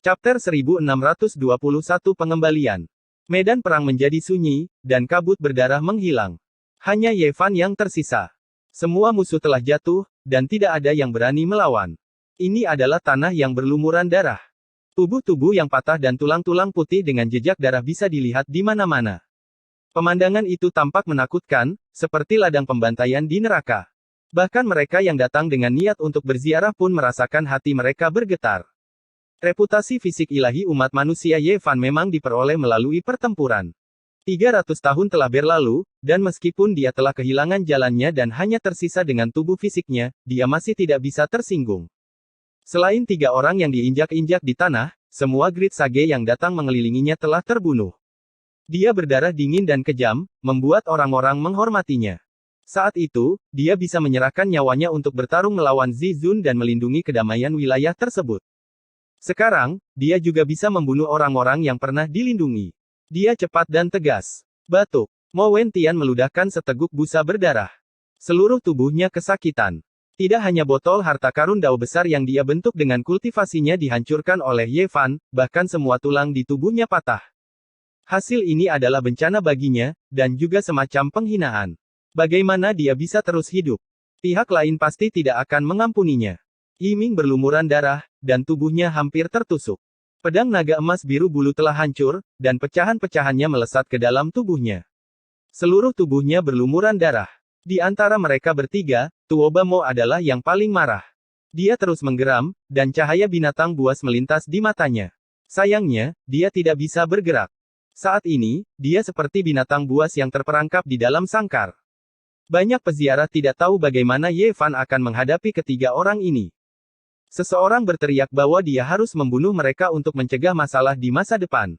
Chapter 1621 Pengembalian. Medan perang menjadi sunyi, dan kabut berdarah menghilang. Hanya Ye Fan yang tersisa. Semua musuh telah jatuh, dan tidak ada yang berani melawan. Ini adalah tanah yang berlumuran darah. Tubuh-tubuh yang patah dan tulang-tulang putih dengan jejak darah bisa dilihat di mana-mana. Pemandangan itu tampak menakutkan, seperti ladang pembantaian di neraka. Bahkan mereka yang datang dengan niat untuk berziarah pun merasakan hati mereka bergetar. Reputasi fisik ilahi umat manusia Ye Fan memang diperoleh melalui pertempuran. 300 tahun telah berlalu, dan meskipun dia telah kehilangan jalannya dan hanya tersisa dengan tubuh fisiknya, dia masih tidak bisa tersinggung. Selain 3 orang yang diinjak-injak di tanah, semua Great Sage yang datang mengelilinginya telah terbunuh. Dia berdarah dingin dan kejam, membuat orang-orang menghormatinya. Saat itu, dia bisa menyerahkan nyawanya untuk bertarung melawan Zi Zun dan melindungi kedamaian wilayah tersebut. Sekarang, dia juga bisa membunuh orang-orang yang pernah dilindungi. Dia cepat dan tegas. Batuk. Mo Wentian meludahkan seteguk busa berdarah. Seluruh tubuhnya kesakitan. Tidak hanya botol harta karun dao besar yang dia bentuk dengan kultivasinya dihancurkan oleh Ye Fan, bahkan semua tulang di tubuhnya patah. Hasil ini adalah bencana baginya, dan juga semacam penghinaan. Bagaimana dia bisa terus hidup? Pihak lain pasti tidak akan mengampuninya. Yiming berlumuran darah, dan tubuhnya hampir tertusuk. Pedang naga emas biru bulu telah hancur, dan pecahan-pecahannya melesat ke dalam tubuhnya. Seluruh tubuhnya berlumuran darah. Di antara mereka bertiga, Tuoba Mo adalah yang paling marah. Dia terus menggeram, dan cahaya binatang buas melintas di matanya. Sayangnya, dia tidak bisa bergerak. Saat ini, dia seperti binatang buas yang terperangkap di dalam sangkar. Banyak peziarah tidak tahu bagaimana Ye Fan akan menghadapi ketiga orang ini. Seseorang berteriak bahwa dia harus membunuh mereka untuk mencegah masalah di masa depan.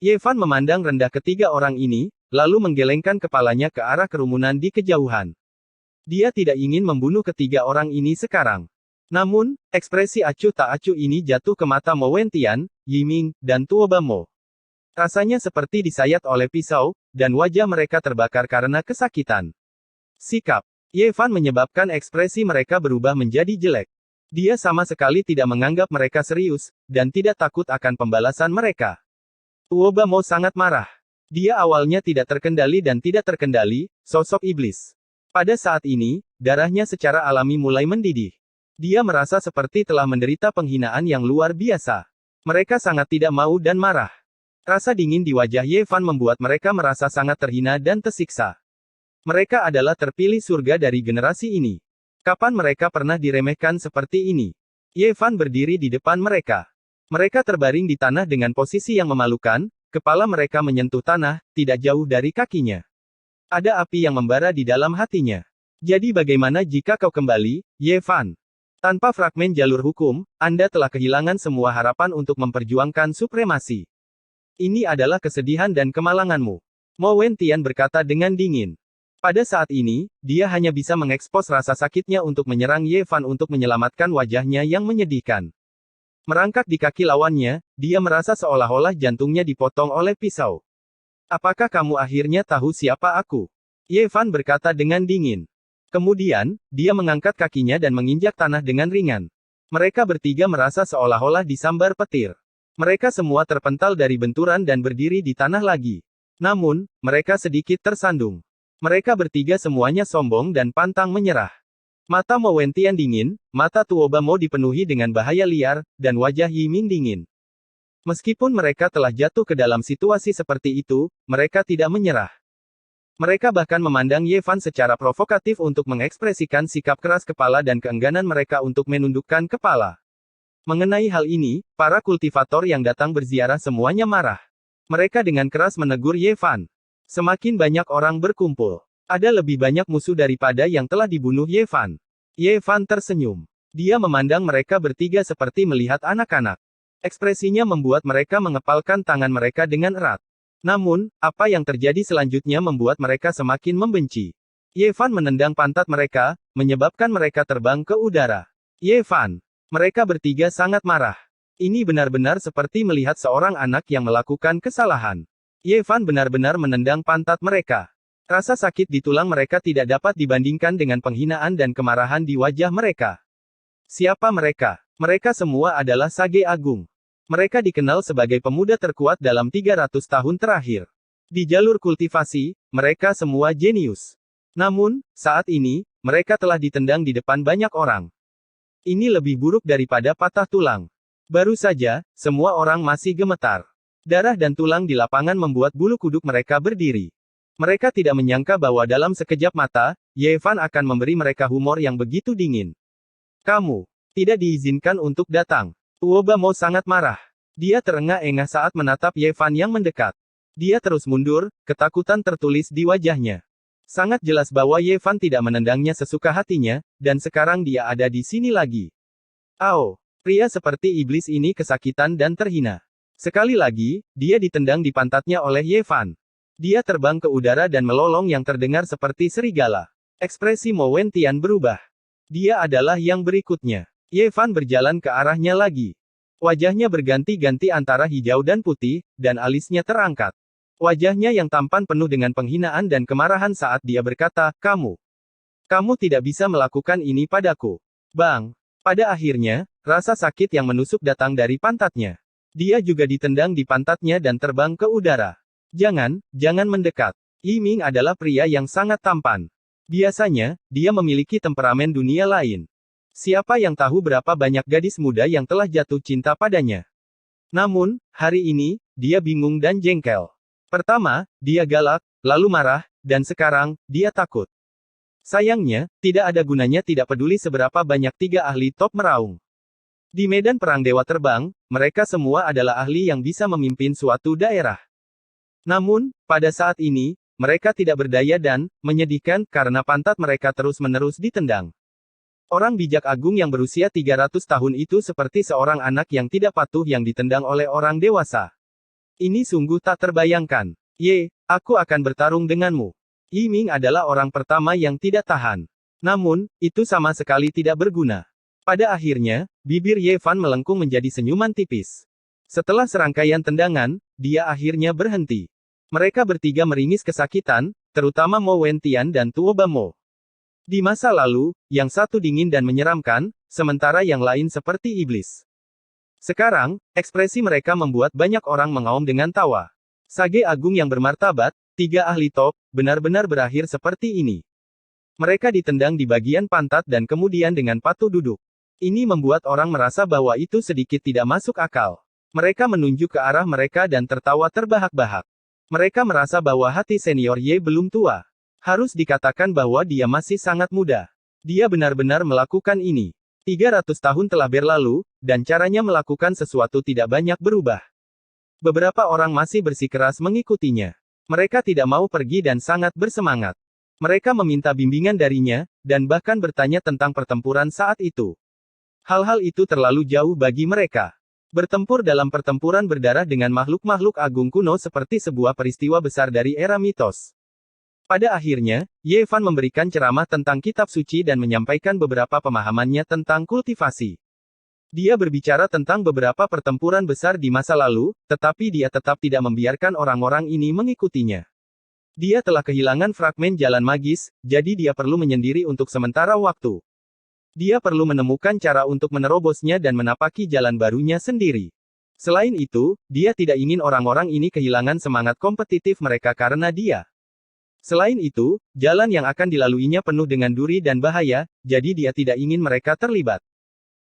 Ye Fan memandang rendah ketiga orang ini, lalu menggelengkan kepalanya ke arah kerumunan di kejauhan. Dia tidak ingin membunuh ketiga orang ini sekarang. Namun, ekspresi acuh tak acuh ini jatuh ke mata Mo Wentian, Yiming, dan Tuoba Mo. Rasanya seperti disayat oleh pisau, dan wajah mereka terbakar karena kesakitan. Sikap Ye Fan menyebabkan ekspresi mereka berubah menjadi jelek. Dia sama sekali tidak menganggap mereka serius, dan tidak takut akan pembalasan mereka. Tuoba Mo sangat marah. Dia awalnya tidak terkendali dan tidak terkendali, sosok iblis. Pada saat ini, darahnya secara alami mulai mendidih. Dia merasa seperti telah menderita penghinaan yang luar biasa. Mereka sangat tidak mau dan marah. Rasa dingin di wajah Ye Fan membuat mereka merasa sangat terhina dan tersiksa. Mereka adalah terpilih surga dari generasi ini. Kapan mereka pernah diremehkan seperti ini? Ye Fan berdiri di depan mereka. Mereka terbaring di tanah dengan posisi yang memalukan, kepala mereka menyentuh tanah, tidak jauh dari kakinya. Ada api yang membara di dalam hatinya. Jadi bagaimana jika kau kembali, Ye Fan? Tanpa fragmen jalur hukum, Anda telah kehilangan semua harapan untuk memperjuangkan supremasi. Ini adalah kesedihan dan kemalanganmu. Mo Wentian berkata dengan dingin. Pada saat ini, dia hanya bisa mengekspos rasa sakitnya untuk menyerang Ye Fan untuk menyelamatkan wajahnya yang menyedihkan. Merangkak di kaki lawannya, dia merasa seolah-olah jantungnya dipotong oleh pisau. Apakah kamu akhirnya tahu siapa aku? Ye Fan berkata dengan dingin. Kemudian, dia mengangkat kakinya dan menginjak tanah dengan ringan. Mereka bertiga merasa seolah-olah disambar petir. Mereka semua terpental dari benturan dan berdiri di tanah lagi. Namun, mereka sedikit tersandung. Mereka bertiga semuanya sombong dan pantang menyerah. Mata Mo Wentian dingin, mata Tuoba Mo dipenuhi dengan bahaya liar, dan wajah Yiming dingin. Meskipun mereka telah jatuh ke dalam situasi seperti itu, mereka tidak menyerah. Mereka bahkan memandang Ye Fan secara provokatif untuk mengekspresikan sikap keras kepala dan keengganan mereka untuk menundukkan kepala. Mengenai hal ini, para kultivator yang datang berziarah semuanya marah. Mereka dengan keras menegur Ye Fan. Semakin banyak orang berkumpul. Ada lebih banyak musuh daripada yang telah dibunuh Ye Fan. Ye Fan tersenyum. Dia memandang mereka bertiga seperti melihat anak-anak. Ekspresinya membuat mereka mengepalkan tangan mereka dengan erat. Namun, apa yang terjadi selanjutnya membuat mereka semakin membenci. Ye Fan menendang pantat mereka, menyebabkan mereka terbang ke udara. Ye Fan. Mereka bertiga sangat marah. Ini benar-benar seperti melihat seorang anak yang melakukan kesalahan. Ye Fan benar-benar menendang pantat mereka. Rasa sakit di tulang mereka tidak dapat dibandingkan dengan penghinaan dan kemarahan di wajah mereka. Siapa mereka? Mereka semua adalah Sage Agung. Mereka dikenal sebagai pemuda terkuat dalam 300 tahun terakhir. Di jalur kultivasi, mereka semua jenius. Namun, saat ini, mereka telah ditendang di depan banyak orang. Ini lebih buruk daripada patah tulang. Baru saja, semua orang masih gemetar. Darah dan tulang di lapangan membuat bulu kuduk mereka berdiri. Mereka tidak menyangka bahwa dalam sekejap mata, Ye Fan akan memberi mereka humor yang begitu dingin. Kamu tidak diizinkan untuk datang. Tuoba Mo sangat marah. Dia terengah-engah saat menatap Ye Fan yang mendekat. Dia terus mundur, ketakutan tertulis di wajahnya. Sangat jelas bahwa Ye Fan tidak menendangnya sesuka hatinya, dan sekarang dia ada di sini lagi. Ao, pria seperti iblis ini kesakitan dan terhina. Sekali lagi, dia ditendang di pantatnya oleh Ye Fan. Dia terbang ke udara dan melolong yang terdengar seperti serigala. Ekspresi Mo Wentian berubah. Dia adalah yang berikutnya. Ye Fan berjalan ke arahnya lagi. Wajahnya berganti-ganti antara hijau dan putih, dan alisnya terangkat. Wajahnya yang tampan penuh dengan penghinaan dan kemarahan saat dia berkata, kamu tidak bisa melakukan ini padaku. Bang! Pada akhirnya, rasa sakit yang menusuk datang dari pantatnya. Dia juga ditendang di pantatnya dan terbang ke udara. Jangan mendekat. Yi Ming adalah pria yang sangat tampan. Biasanya, dia memiliki temperamen dunia lain. Siapa yang tahu berapa banyak gadis muda yang telah jatuh cinta padanya. Namun, hari ini, dia bingung dan jengkel. Pertama, dia galak, lalu marah, dan sekarang, dia takut. Sayangnya, tidak ada gunanya tidak peduli seberapa banyak 3 ahli top meraung. Di medan perang Dewa Terbang, mereka semua adalah ahli yang bisa memimpin suatu daerah. Namun, pada saat ini, mereka tidak berdaya dan menyedihkan karena pantat mereka terus-menerus ditendang. Orang bijak agung yang berusia 300 tahun itu seperti seorang anak yang tidak patuh yang ditendang oleh orang dewasa. Ini sungguh tak terbayangkan. Ye, aku akan bertarung denganmu. Yi Ming adalah orang pertama yang tidak tahan. Namun, itu sama sekali tidak berguna. Pada akhirnya, bibir Ye Fan melengkung menjadi senyuman tipis. Setelah serangkaian tendangan, dia akhirnya berhenti. Mereka bertiga meringis kesakitan, terutama Mo Wentian dan Tuoba Mo. Di masa lalu, yang satu dingin dan menyeramkan, sementara yang lain seperti iblis. Sekarang, ekspresi mereka membuat banyak orang mengaum dengan tawa. Sage Agung yang bermartabat, 3 ahli top, benar-benar berakhir seperti ini. Mereka ditendang di bagian pantat dan kemudian dengan patuh duduk. Ini membuat orang merasa bahwa itu sedikit tidak masuk akal. Mereka menunjuk ke arah mereka dan tertawa terbahak-bahak. Mereka merasa bahwa hati senior Ye belum tua. Harus dikatakan bahwa dia masih sangat muda. Dia benar-benar melakukan ini. 300 tahun telah berlalu, dan caranya melakukan sesuatu tidak banyak berubah. Beberapa orang masih bersikeras mengikutinya. Mereka tidak mau pergi dan sangat bersemangat. Mereka meminta bimbingan darinya, dan bahkan bertanya tentang pertempuran saat itu. Hal-hal itu terlalu jauh bagi mereka. Bertempur dalam pertempuran berdarah dengan makhluk-makhluk agung kuno seperti sebuah peristiwa besar dari era mitos. Pada akhirnya, Ye Fan memberikan ceramah tentang kitab suci dan menyampaikan beberapa pemahamannya tentang kultivasi. Dia berbicara tentang beberapa pertempuran besar di masa lalu, tetapi dia tetap tidak membiarkan orang-orang ini mengikutinya. Dia telah kehilangan fragmen jalan magis, jadi dia perlu menyendiri untuk sementara waktu. Dia perlu menemukan cara untuk menerobosnya dan menapaki jalan barunya sendiri. Selain itu, dia tidak ingin orang-orang ini kehilangan semangat kompetitif mereka karena dia. Selain itu, jalan yang akan dilaluinya penuh dengan duri dan bahaya, jadi dia tidak ingin mereka terlibat.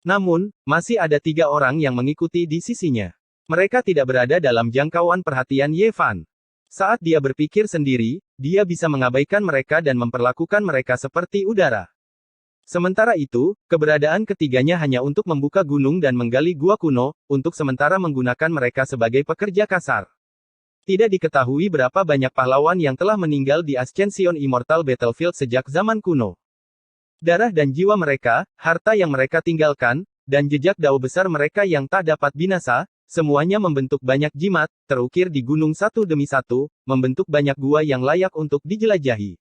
Namun, masih ada 3 orang yang mengikuti di sisinya. Mereka tidak berada dalam jangkauan perhatian Ye Fan. Saat dia berpikir sendiri, dia bisa mengabaikan mereka dan memperlakukan mereka seperti udara. Sementara itu, keberadaan ketiganya hanya untuk membuka gunung dan menggali gua kuno, untuk sementara menggunakan mereka sebagai pekerja kasar. Tidak diketahui berapa banyak pahlawan yang telah meninggal di Ascension Immortal Battlefield sejak zaman kuno. Darah dan jiwa mereka, harta yang mereka tinggalkan, dan jejak dao besar mereka yang tak dapat binasa, semuanya membentuk banyak jimat, terukir di gunung satu demi satu, membentuk banyak gua yang layak untuk dijelajahi.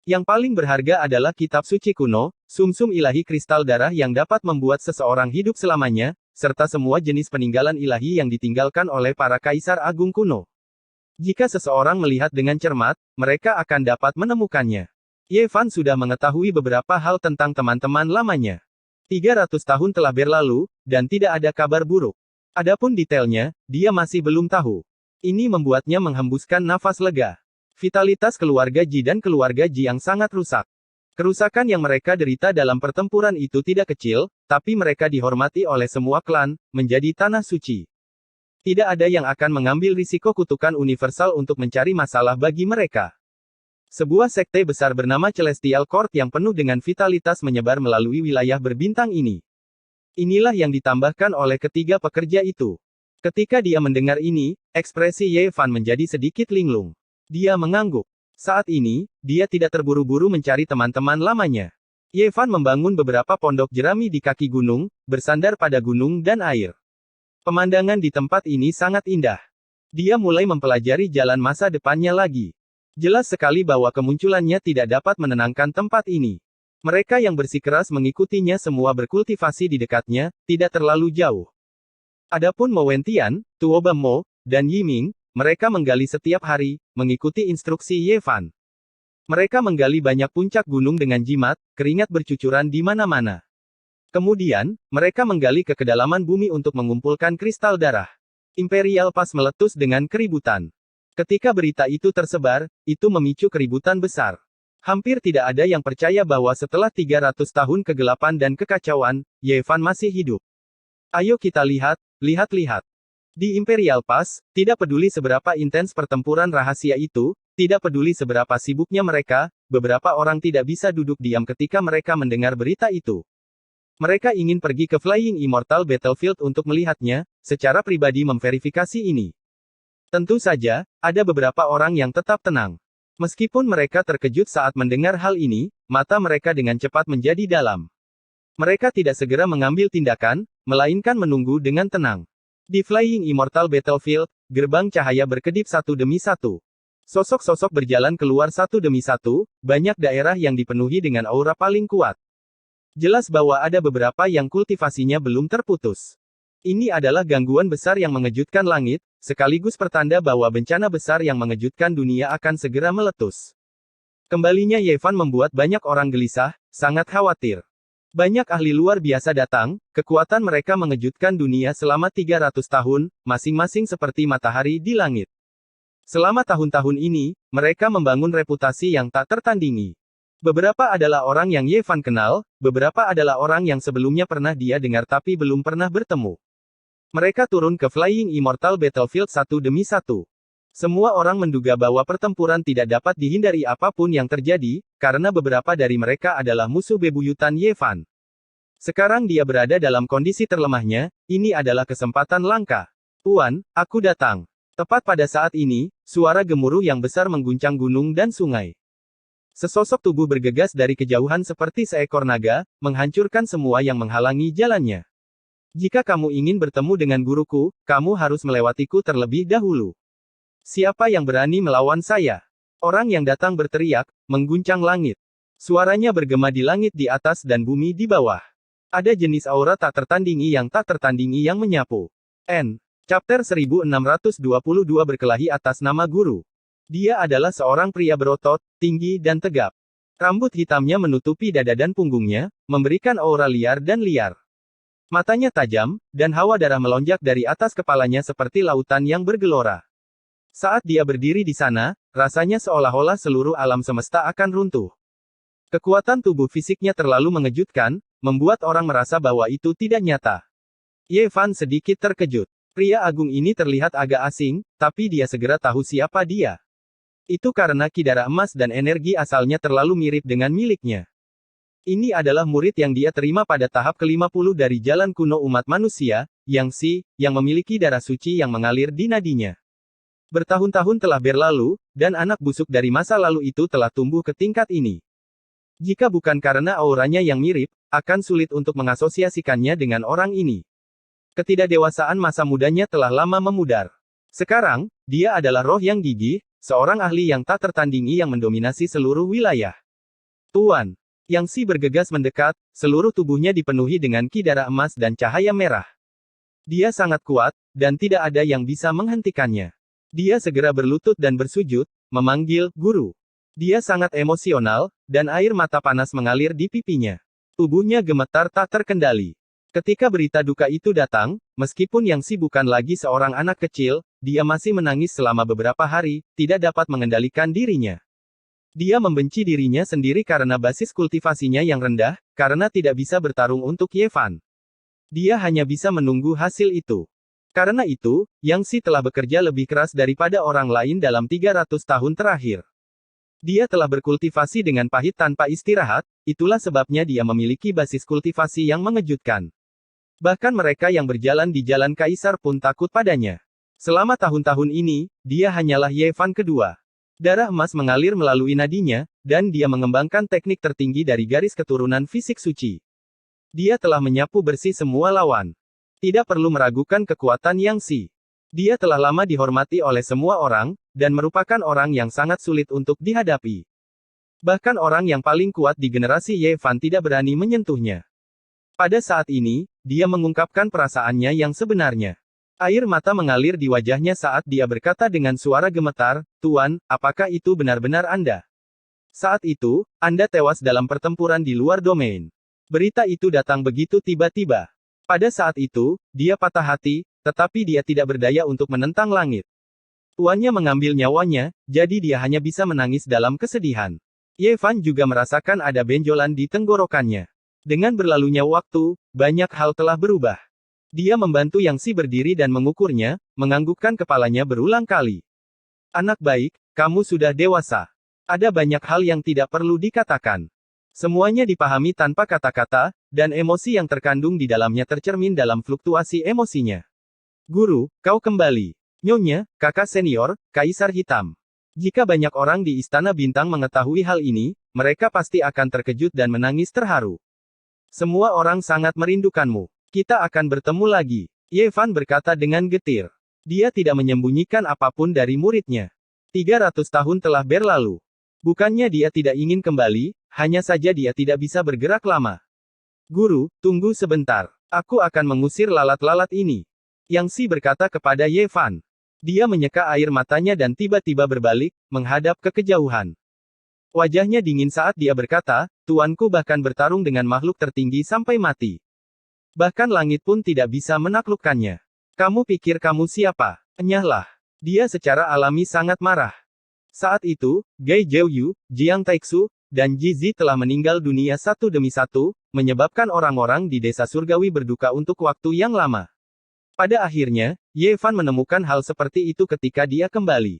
Yang paling berharga adalah kitab suci kuno, sumsum ilahi kristal darah yang dapat membuat seseorang hidup selamanya, serta semua jenis peninggalan ilahi yang ditinggalkan oleh para kaisar agung kuno. Jika seseorang melihat dengan cermat, mereka akan dapat menemukannya. Ye Fan sudah mengetahui beberapa hal tentang teman-teman lamanya. 300 tahun telah berlalu, dan tidak ada kabar buruk. Adapun detailnya, dia masih belum tahu. Ini membuatnya menghembuskan nafas lega. Vitalitas keluarga Ji dan keluarga Ji yang sangat rusak. Kerusakan yang mereka derita dalam pertempuran itu tidak kecil, tapi mereka dihormati oleh semua klan, menjadi tanah suci. Tidak ada yang akan mengambil risiko kutukan universal untuk mencari masalah bagi mereka. Sebuah sekte besar bernama Celestial Court yang penuh dengan vitalitas menyebar melalui wilayah berbintang ini. Inilah yang ditambahkan oleh ketiga pekerja itu. Ketika dia mendengar ini, ekspresi Ye Fan menjadi sedikit linglung. Dia mengangguk. Saat ini, dia tidak terburu-buru mencari teman-teman lamanya. Ye Fan membangun beberapa pondok jerami di kaki gunung, bersandar pada gunung dan air. Pemandangan di tempat ini sangat indah. Dia mulai mempelajari jalan masa depannya lagi. Jelas sekali bahwa kemunculannya tidak dapat menenangkan tempat ini. Mereka yang bersikeras mengikutinya semua berkultivasi di dekatnya, tidak terlalu jauh. Adapun Mo Wentian, Tuoba Mo, dan Yiming, mereka menggali setiap hari, mengikuti instruksi Ye Fan. Mereka menggali banyak puncak gunung dengan jimat, keringat bercucuran di mana-mana. Kemudian, mereka menggali ke kedalaman bumi untuk mengumpulkan kristal darah. Imperial Pass meletus dengan keributan. Ketika berita itu tersebar, itu memicu keributan besar. Hampir tidak ada yang percaya bahwa setelah 300 tahun kegelapan dan kekacauan, Ye Fan masih hidup. Ayo kita lihat. Di Imperial Pass, tidak peduli seberapa intens pertempuran rahasia itu, tidak peduli seberapa sibuknya mereka, beberapa orang tidak bisa duduk diam ketika mereka mendengar berita itu. Mereka ingin pergi ke Flying Immortal Battlefield untuk melihatnya, secara pribadi memverifikasi ini. Tentu saja, ada beberapa orang yang tetap tenang. Meskipun mereka terkejut saat mendengar hal ini, mata mereka dengan cepat menjadi dalam. Mereka tidak segera mengambil tindakan, melainkan menunggu dengan tenang. Di Flying Immortal Battlefield, gerbang cahaya berkedip satu demi satu. Sosok-sosok berjalan keluar satu demi satu, banyak daerah yang dipenuhi dengan aura paling kuat. Jelas bahwa ada beberapa yang kultivasinya belum terputus. Ini adalah gangguan besar yang mengejutkan langit, sekaligus pertanda bahwa bencana besar yang mengejutkan dunia akan segera meletus. Kembalinya Ye Fan membuat banyak orang gelisah, sangat khawatir. Banyak ahli luar biasa datang, kekuatan mereka mengejutkan dunia selama 300 tahun, masing-masing seperti matahari di langit. Selama tahun-tahun ini, mereka membangun reputasi yang tak tertandingi. Beberapa adalah orang yang Ye Fan kenal, beberapa adalah orang yang sebelumnya pernah dia dengar tapi belum pernah bertemu. Mereka turun ke Flying Immortal Battlefield satu demi satu. Semua orang menduga bahwa pertempuran tidak dapat dihindari apapun yang terjadi, karena beberapa dari mereka adalah musuh bebuyutan Ye Fan. Sekarang dia berada dalam kondisi terlemahnya, ini adalah kesempatan langka. Tuan, aku datang. Tepat pada saat ini, suara gemuruh yang besar mengguncang gunung dan sungai. Sesosok tubuh bergegas dari kejauhan seperti seekor naga, menghancurkan semua yang menghalangi jalannya. Jika kamu ingin bertemu dengan guruku, kamu harus melewatiku terlebih dahulu. Siapa yang berani melawan saya? Orang yang datang berteriak, mengguncang langit. Suaranya bergema di langit di atas dan bumi di bawah. Ada jenis aura tak tertandingi yang menyapu. Chapter 1622 berkelahi atas nama guru. Dia adalah seorang pria berotot, tinggi dan tegap. Rambut hitamnya menutupi dada dan punggungnya, memberikan aura liar dan liar. Matanya tajam, dan hawa darah melonjak dari atas kepalanya seperti lautan yang bergelora. Saat dia berdiri di sana, rasanya seolah-olah seluruh alam semesta akan runtuh. Kekuatan tubuh fisiknya terlalu mengejutkan, membuat orang merasa bahwa itu tidak nyata. Ye Fan sedikit terkejut. Pria agung ini terlihat agak asing, tapi dia segera tahu siapa dia. Itu karena kidara emas dan energi asalnya terlalu mirip dengan miliknya. Ini adalah murid yang dia terima pada tahap ke-50 dari jalan kuno umat manusia, Yang Si, yang memiliki darah suci yang mengalir di nadinya. Bertahun-tahun telah berlalu, dan anak busuk dari masa lalu itu telah tumbuh ke tingkat ini. Jika bukan karena auranya yang mirip, akan sulit untuk mengasosiasikannya dengan orang ini. Ketidakdewasaan masa mudanya telah lama memudar. Sekarang, dia adalah roh yang gigih, seorang ahli yang tak tertandingi yang mendominasi seluruh wilayah. Tuan, Yang Si bergegas mendekat, seluruh tubuhnya dipenuhi dengan kidara emas dan cahaya merah. Dia sangat kuat, dan tidak ada yang bisa menghentikannya. Dia segera berlutut dan bersujud, memanggil, guru. Dia sangat emosional, dan air mata panas mengalir di pipinya. Tubuhnya gemetar tak terkendali. Ketika berita duka itu datang, meskipun Yang Si bukan lagi seorang anak kecil, dia masih menangis selama beberapa hari, tidak dapat mengendalikan dirinya. Dia membenci dirinya sendiri karena basis kultivasinya yang rendah, karena tidak bisa bertarung untuk Ye Fan. Dia hanya bisa menunggu hasil itu. Karena itu, Yang Si telah bekerja lebih keras daripada orang lain dalam 300 tahun terakhir. Dia telah berkultivasi dengan pahit tanpa istirahat, itulah sebabnya dia memiliki basis kultivasi yang mengejutkan. Bahkan mereka yang berjalan di jalan Kaisar pun takut padanya. Selama tahun-tahun ini, dia hanyalah Ye Fan kedua. Darah emas mengalir melalui nadinya, dan dia mengembangkan teknik tertinggi dari garis keturunan fisik suci. Dia telah menyapu bersih semua lawan. Tidak perlu meragukan kekuatan Yang Si. Dia telah lama dihormati oleh semua orang, dan merupakan orang yang sangat sulit untuk dihadapi. Bahkan orang yang paling kuat di generasi Ye Fan tidak berani menyentuhnya. Pada saat ini, dia mengungkapkan perasaannya yang sebenarnya. Air mata mengalir di wajahnya saat dia berkata dengan suara gemetar, "Tuan, apakah itu benar-benar Anda?" Saat itu, Anda tewas dalam pertempuran di luar domain. Berita itu datang begitu tiba-tiba. Pada saat itu, dia patah hati, tetapi dia tidak berdaya untuk menentang langit. Tuannya mengambil nyawanya, jadi dia hanya bisa menangis dalam kesedihan. Ye Fan juga merasakan ada benjolan di tenggorokannya. Dengan berlalunya waktu, banyak hal telah berubah. Dia membantu Yang Si berdiri dan mengukurnya, menganggukkan kepalanya berulang kali. "Anak baik, kamu sudah dewasa. Ada banyak hal yang tidak perlu dikatakan." Semuanya dipahami tanpa kata-kata, dan emosi yang terkandung di dalamnya tercermin dalam fluktuasi emosinya. "Guru, kau kembali." Nyonya, kakak senior, Kaisar Hitam. Jika banyak orang di Istana Bintang mengetahui hal ini, mereka pasti akan terkejut dan menangis terharu. "Semua orang sangat merindukanmu. Kita akan bertemu lagi." Ye Fan berkata dengan getir. Dia tidak menyembunyikan apapun dari muridnya. 300 tahun telah berlalu. Bukannya dia tidak ingin kembali, hanya saja dia tidak bisa bergerak lama. "Guru, tunggu sebentar. Aku akan mengusir lalat-lalat ini." Yang Si berkata kepada Ye Fan. Dia menyeka air matanya dan tiba-tiba berbalik, menghadap ke kejauhan. Wajahnya dingin saat dia berkata, "Tuanku bahkan bertarung dengan makhluk tertinggi sampai mati. Bahkan langit pun tidak bisa menaklukkannya. Kamu pikir kamu siapa?" Enyahlah. Dia secara alami sangat marah. Saat itu, Gai Jiuyu, Jiang Taixu, dan Ji Zi telah meninggal dunia satu demi satu, menyebabkan orang-orang di desa surgawi berduka untuk waktu yang lama. Pada akhirnya, Ye Fan menemukan hal seperti itu ketika dia kembali.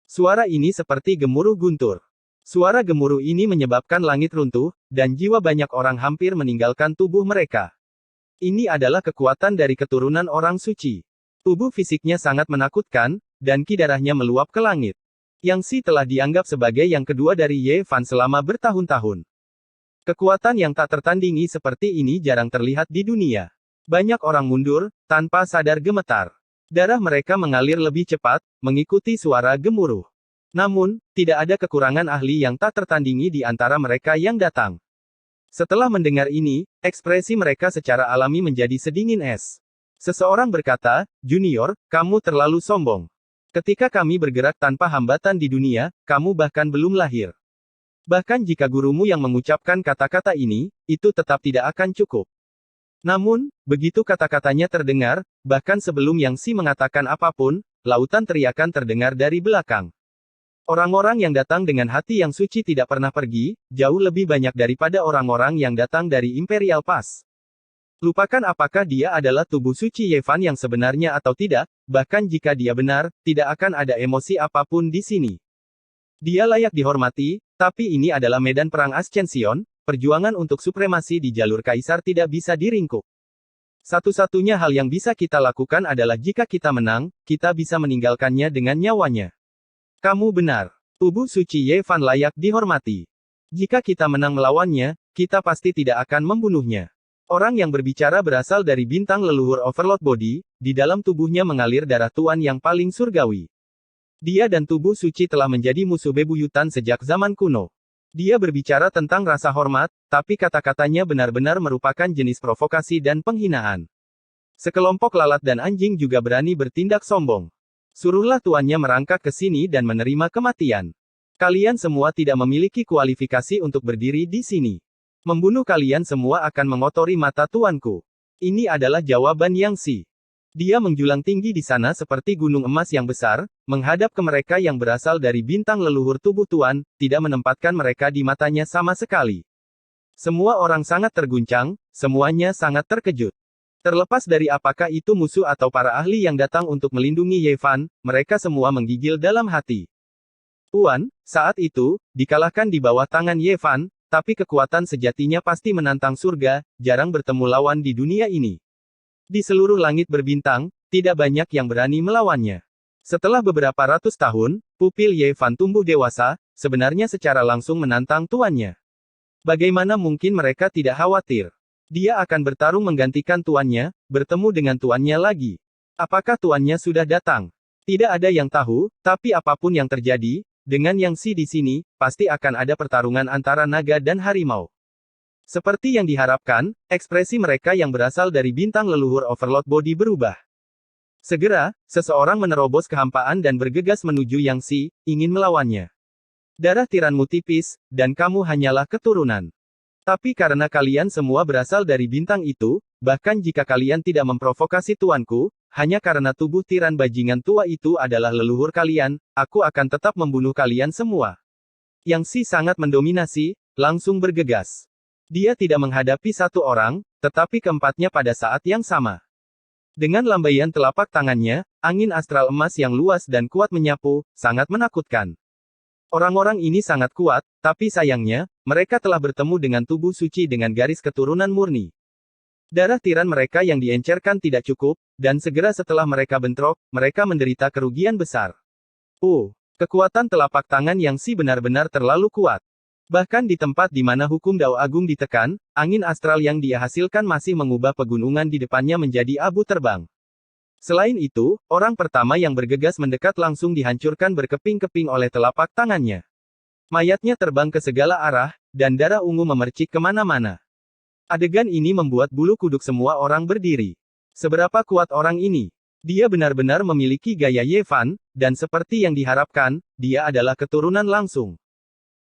Suara ini seperti gemuruh guntur. Suara gemuruh ini menyebabkan langit runtuh, dan jiwa banyak orang hampir meninggalkan tubuh mereka. Ini adalah kekuatan dari keturunan orang suci. Tubuh fisiknya sangat menakutkan, dan ki darahnya meluap ke langit. Yang Si telah dianggap sebagai yang kedua dari Ye Fan selama bertahun-tahun. Kekuatan yang tak tertandingi seperti ini jarang terlihat di dunia. Banyak orang mundur, tanpa sadar gemetar. Darah mereka mengalir lebih cepat, mengikuti suara gemuruh. Namun, tidak ada kekurangan ahli yang tak tertandingi di antara mereka yang datang. Setelah mendengar ini, ekspresi mereka secara alami menjadi sedingin es. Seseorang berkata, "Junior, kamu terlalu sombong. Ketika kami bergerak tanpa hambatan di dunia, kamu bahkan belum lahir. Bahkan jika gurumu yang mengucapkan kata-kata ini, itu tetap tidak akan cukup." Namun, begitu kata-katanya terdengar, bahkan sebelum Yang Si mengatakan apapun, lautan teriakan terdengar dari belakang. Orang-orang yang datang dengan hati yang suci tidak pernah pergi, jauh lebih banyak daripada orang-orang yang datang dari Imperial Pass. Lupakan apakah dia adalah tubuh suci Ye Fan yang sebenarnya atau tidak, bahkan jika dia benar, tidak akan ada emosi apapun di sini. Dia layak dihormati, tapi ini adalah medan perang Ascension, perjuangan untuk supremasi di jalur Kaisar tidak bisa diringkuk. Satu-satunya hal yang bisa kita lakukan adalah jika kita menang, kita bisa meninggalkannya dengan nyawanya. Kamu benar. Tubuh suci Ye Fan layak dihormati. Jika kita menang melawannya, kita pasti tidak akan membunuhnya. Orang yang berbicara berasal dari bintang leluhur Overlord Body, di dalam tubuhnya mengalir darah tuan yang paling surgawi. Dia dan tubuh suci telah menjadi musuh bebuyutan sejak zaman kuno. Dia berbicara tentang rasa hormat, tapi kata-katanya benar-benar merupakan jenis provokasi dan penghinaan. Sekelompok lalat dan anjing juga berani bertindak sombong. Suruhlah tuannya merangkak ke sini dan menerima kematian. Kalian semua tidak memiliki kualifikasi untuk berdiri di sini. Membunuh kalian semua akan mengotori mata tuanku. Ini adalah jawaban Yang Si. Dia menjulang tinggi di sana seperti gunung emas yang besar, menghadap ke mereka yang berasal dari bintang leluhur tubuh Tuan, tidak menempatkan mereka di matanya sama sekali. Semua orang sangat terguncang, semuanya sangat terkejut. Terlepas dari apakah itu musuh atau para ahli yang datang untuk melindungi Ye Fan, mereka semua menggigil dalam hati. Tuan, saat itu, dikalahkan di bawah tangan Ye Fan, tapi kekuatan sejatinya pasti menantang surga, jarang bertemu lawan di dunia ini. Di seluruh langit berbintang, tidak banyak yang berani melawannya. Setelah beberapa ratus tahun, pupil Ye Fan tumbuh dewasa, sebenarnya secara langsung menantang tuannya. Bagaimana mungkin mereka tidak khawatir? Dia akan bertarung menggantikan tuannya, bertemu dengan tuannya lagi. Apakah tuannya sudah datang? Tidak ada yang tahu, tapi apapun yang terjadi, dengan Yang Si di sini, pasti akan ada pertarungan antara naga dan harimau. Seperti yang diharapkan, ekspresi mereka yang berasal dari bintang leluhur Overlord Body berubah. Segera, seseorang menerobos kehampaan dan bergegas menuju Yang Si, ingin melawannya. Darah tiranmu tipis, dan kamu hanyalah keturunan. Tapi karena kalian semua berasal dari bintang itu, bahkan jika kalian tidak memprovokasi tuanku, hanya karena tubuh tiran bajingan tua itu adalah leluhur kalian, aku akan tetap membunuh kalian semua. Yang Si sangat mendominasi, langsung bergegas. Dia tidak menghadapi satu orang, tetapi keempatnya pada saat yang sama. Dengan lambaian telapak tangannya, angin astral emas yang luas dan kuat menyapu, sangat menakutkan. Orang-orang ini sangat kuat, tapi sayangnya, mereka telah bertemu dengan tubuh suci dengan garis keturunan murni. Darah tiran mereka yang diencerkan tidak cukup, dan segera setelah mereka bentrok, mereka menderita kerugian besar. Kekuatan telapak tangan Yang Si benar-benar terlalu kuat. Bahkan di tempat di mana hukum Dao Agung ditekan, angin astral yang dia hasilkan masih mengubah pegunungan di depannya menjadi abu terbang. Selain itu, orang pertama yang bergegas mendekat langsung dihancurkan berkeping-keping oleh telapak tangannya. Mayatnya terbang ke segala arah, dan darah ungu memercik kemana-mana. Adegan ini membuat bulu kuduk semua orang berdiri. Seberapa kuat orang ini? Dia benar-benar memiliki gaya Ye Fan, dan seperti yang diharapkan, dia adalah keturunan langsung.